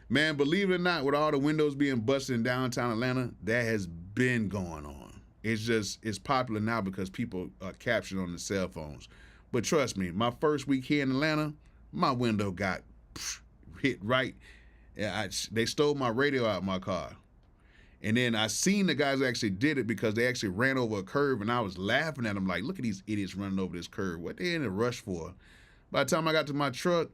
A: man, believe it or not, with all the windows being busted in downtown Atlanta, that has been going on. It's popular now because people are captured on the cell phones. But trust me, my first week here in Atlanta, my window got hit right. They stole my radio out of my car. And then I seen the guys actually did it because they actually ran over a curve, and I was laughing at them like, look at these idiots running over this curve. What they in a rush for? By the time I got to my truck,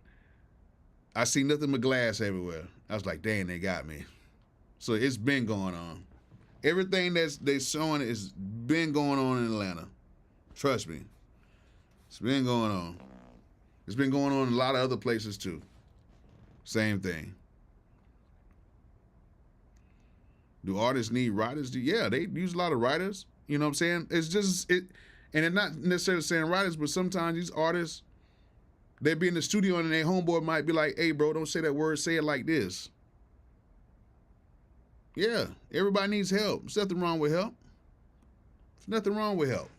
A: I see nothing but glass everywhere. I was like, dang, they got me. So it's been going on. Everything they showing has been going on in Atlanta. Trust me. It's been going on. It's been going on in a lot of other places too. Same thing. Do artists need writers? Yeah, they use a lot of writers. You know what I'm saying? It's just, and they're not necessarily saying writers, but sometimes these artists, they be in the studio and their homeboy might be like, hey, bro, don't say that word, say it like this. Yeah, everybody needs help. There's nothing wrong with help. There's nothing wrong with help.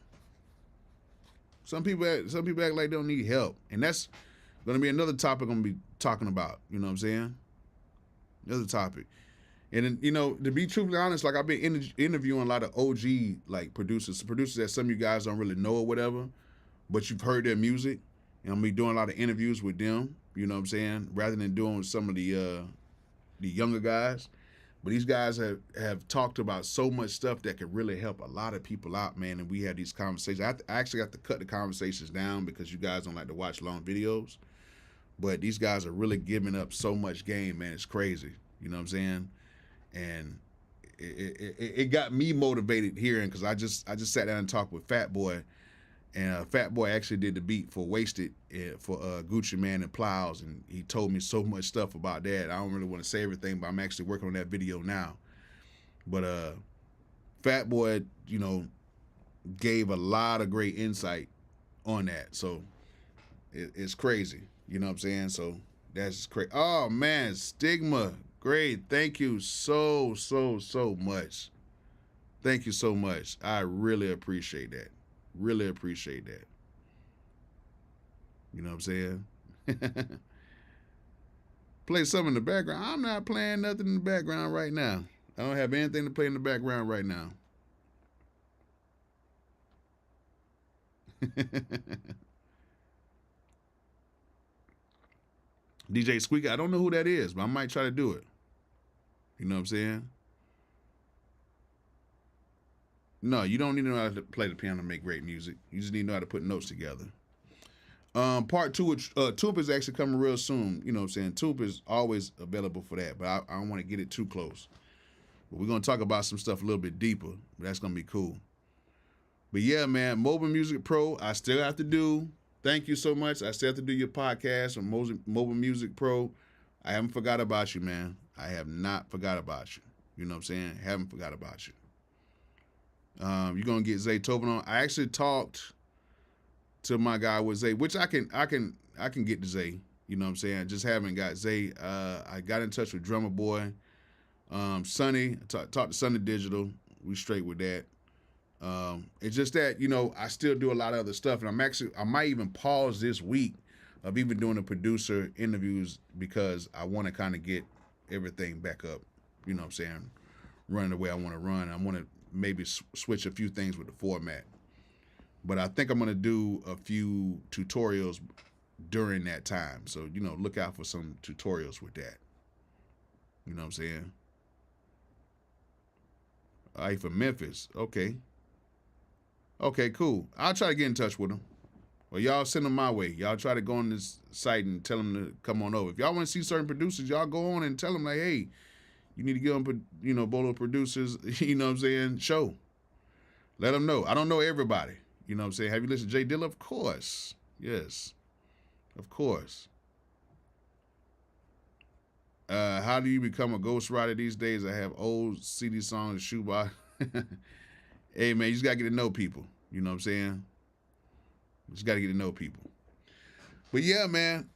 A: Some people act like they don't need help. And that's going to be another topic I'm going to be talking about. You know what I'm saying? Another topic. And then, you know, to be truthfully honest, like I've been interviewing a lot of OG like producers that some of you guys don't really know or whatever, but you've heard their music. And I'm gonna be doing a lot of interviews with them, you know what I'm saying, rather than doing some of the younger guys. But these guys have talked about so much stuff that could really help a lot of people out, man. And we had these conversations. I actually got to cut the conversations down because you guys don't like to watch long videos. But these guys are really giving up so much game, man. It's crazy. You know what I'm saying? And it got me motivated hearing, because I just sat down and talked with Fat Boy, and Fat Boy actually did the beat for Wasted for Gucci Mane and Plows, and he told me so much stuff about that. I don't really want to say everything, but I'm actually working on that video now. But Fat Boy, you know, gave a lot of great insight on that, so it's crazy. You know what I'm saying? So that's crazy. Oh man, Stigma. Great. Thank you so much. Thank you so much. I really appreciate that. Really appreciate that. You know what I'm saying? Play something in the background. I'm not playing nothing in the background right now. I don't have anything to play in the background right now. DJ Squeaky, I don't know who that is, but I might try to do it. You know what I'm saying? No, you don't need to know how to play the piano to make great music. You just need to know how to put notes together. Part 2 with Toop is actually coming real soon. You know what I'm saying? Toop is always available for that, but I don't want to get it too close. But we're going to talk about some stuff a little bit deeper. But that's going to be cool. But yeah, man, Mobile Music Pro, I still have to do. Thank you so much. I still have to do your podcast on Mobile Music Pro. I haven't forgot about you, man. I have not forgot about you. You know what I'm saying? Haven't forgot about you. You're gonna get Zay Tobin on. I actually talked to my guy with Zay, which I can get to Zay. You know what I'm saying? I just haven't got Zay. I got in touch with Drummer Boy, Sonny. Talked to Sonny Digital. We straight with that. It's just that, you know, I still do a lot of other stuff, and I might even pause this week of even doing the producer interviews, because I want to kind of get everything back up. You know what I'm saying? Running the way I want to run. I want to maybe switch a few things with the format. But I think I'm going to do a few tutorials during that time. So, you know, look out for some tutorials with that. You know what I'm saying? All right, for Memphis. Okay. Okay, cool. I'll try to get in touch with him. Or y'all send them my way. Y'all try to go on this site and tell them to come on over. If y'all want to see certain producers, y'all go on and tell them like, hey, you need to get on, Bolo producers, you know what I'm saying, show. Let them know. I don't know everybody. You know what I'm saying? Have you listened to Jay Dilla? Of course. Yes. Of course. How do you become a ghostwriter these days? I have old CD songs, shoebox. Hey, man, you just got to get to know people. You know what I'm saying? You just got to get to know people. But, yeah, man,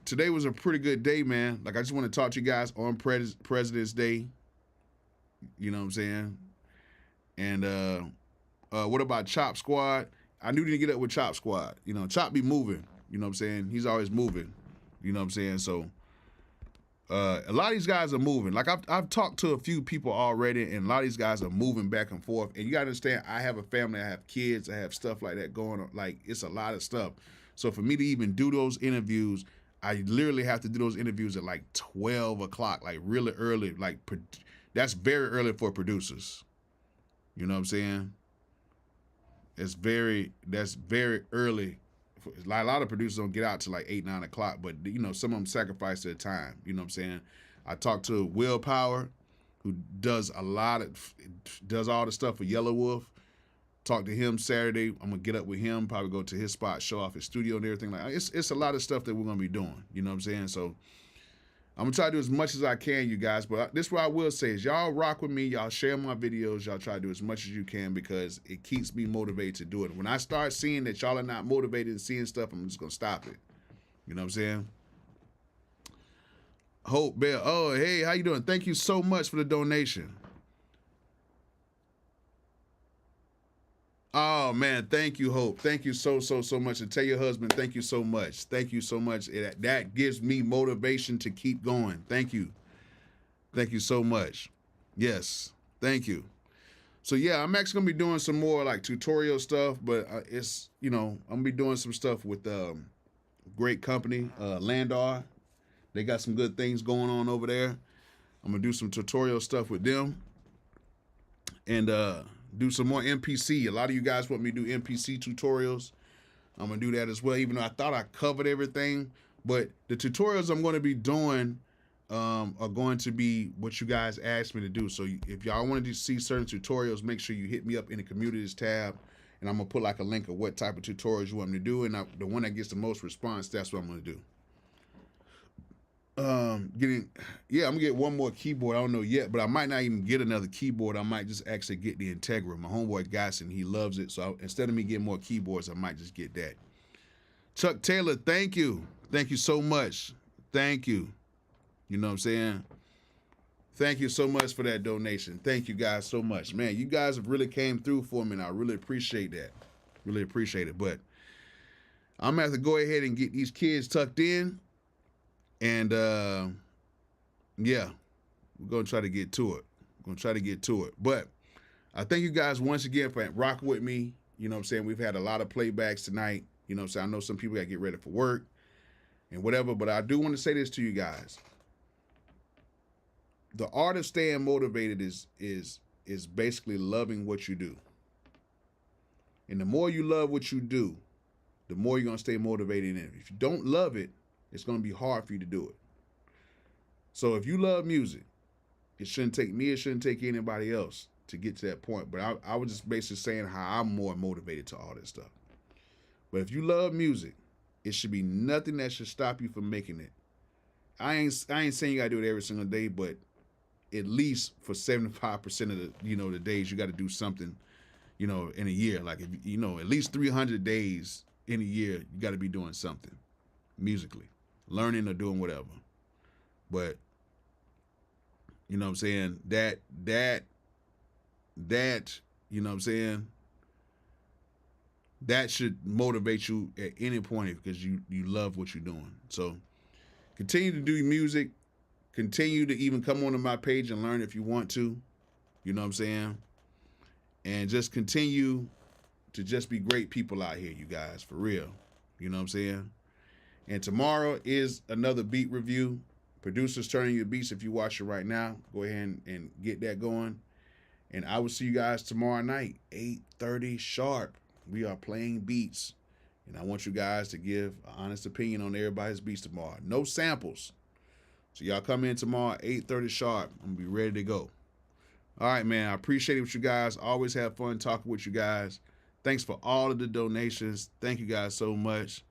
A: today was a pretty good day, man. Like, I just want to talk to you guys on President's Day. You know what I'm saying? And what about Chop Squad? I knew to get up with Chop Squad. You know, Chop be moving. You know what I'm saying? He's always moving. You know what I'm saying? So a lot of these guys are moving. Like I've talked to a few people already, and a lot of these guys are moving back and forth. And you gotta understand, I have a family, I have kids, I have stuff like that going on. Like, it's a lot of stuff. So for me to even do those interviews, I literally have to do those interviews at like 12 o'clock, like really early. Like, that's very early for producers. You know what I'm saying? That's very early. Like, a lot of producers don't get out to like 8, 9 o'clock, but you know, some of them sacrifice their time. You know what I'm saying? I talked to Willpower, who does all the stuff for Yellow Wolf. Talked to him Saturday. I'm gonna get up with him, probably go to his spot, show off his studio and everything. Like, it's a lot of stuff that we're gonna be doing. You know what I'm saying? So I'm gonna try to do as much as I can, you guys. But this is what I will say is, y'all rock with me. Y'all share my videos. Y'all try to do as much as you can, because it keeps me motivated to do it. When I start seeing that y'all are not motivated and seeing stuff, I'm just gonna stop it. You know what I'm saying? Hope Bell. Oh, hey, how you doing? Thank you so much for the donation. Oh, man, thank you, Hope. Thank you so much. And tell your husband, thank you so much. Thank you so much. That gives me motivation to keep going. Thank you. Thank you so much. Yes, thank you. So, yeah, I'm actually going to be doing some more, like, tutorial stuff, but it's, I'm going to be doing some stuff with great company, Landar. They got some good things going on over there. I'm going to do some tutorial stuff with them. And, do some more MPC. A lot of you guys want me to do MPC tutorials. I'm going to do that as well, even though I thought I covered everything. But the tutorials I'm going to be doing are going to be what you guys asked me to do. So if y'all wanted to see certain tutorials, make sure you hit me up in the communities tab, and I'm going to put like a link of what type of tutorials you want me to do. And the one that gets the most response, that's what I'm going to do. I'm gonna get one more keyboard. I don't know yet, but I might not even get another keyboard. I might just actually get the Integra. My homeboy got it, and he loves it. So instead of me getting more keyboards, I might just get that. Chuck Taylor, thank you so much. Thank you. You know what I'm saying? Thank you so much for that donation. Thank you guys so much, man. You guys have really came through for me, and I really appreciate that. Really appreciate it. But I'm gonna have to go ahead and get these kids tucked in. And, yeah, we're going to try to get to it. But I thank you guys once again for rocking with me. You know what I'm saying? We've had a lot of playbacks tonight. You know what I'm saying? I know some people got to get ready for work and whatever, but I do want to say this to you guys. The art of staying motivated is basically loving what you do. And the more you love what you do, the more you're going to stay motivated in it. If you don't love it, it's going to be hard for you to do it. So if you love music, it shouldn't take me, it shouldn't take anybody else to get to that point. But I was just basically saying how I'm more motivated to all this stuff. But if you love music, it should be nothing that should stop you from making it. I ain't saying you got to do it every single day, but at least for 75% of the days you got to do something, in a year. Like, if at least 300 days in a year, you got to be doing something musically. Learning or doing whatever. But you know what I'm saying, that you know what I'm saying, that should motivate you at any point, because you love what you're doing. So continue to do music, continue to even come onto my page and learn if you want to, you know what I'm saying, and just continue to just be great people out here, you guys, for real. You know what I'm saying? And tomorrow is another beat review. Producers Turning Your Beats. If you watch it right now, go ahead and get that going. And I will see you guys tomorrow night, 8:30 sharp. We are playing beats. And I want you guys to give an honest opinion on everybody's beats tomorrow. No samples. So y'all come in tomorrow, 8:30 sharp. I'm going to be ready to go. All right, man. I appreciate it with you guys. Always have fun talking with you guys. Thanks for all of the donations. Thank you guys so much.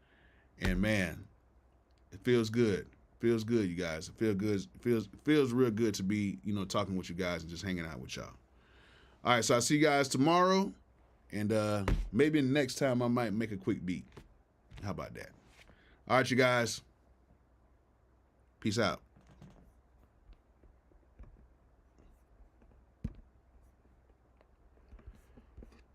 A: And, man, it feels good. Feels good, you guys. It feels good. It feels real good to be, talking with you guys and just hanging out with y'all. All right, so I'll see you guys tomorrow. And maybe next time I might make a quick beat. How about that? All right, you guys. Peace out.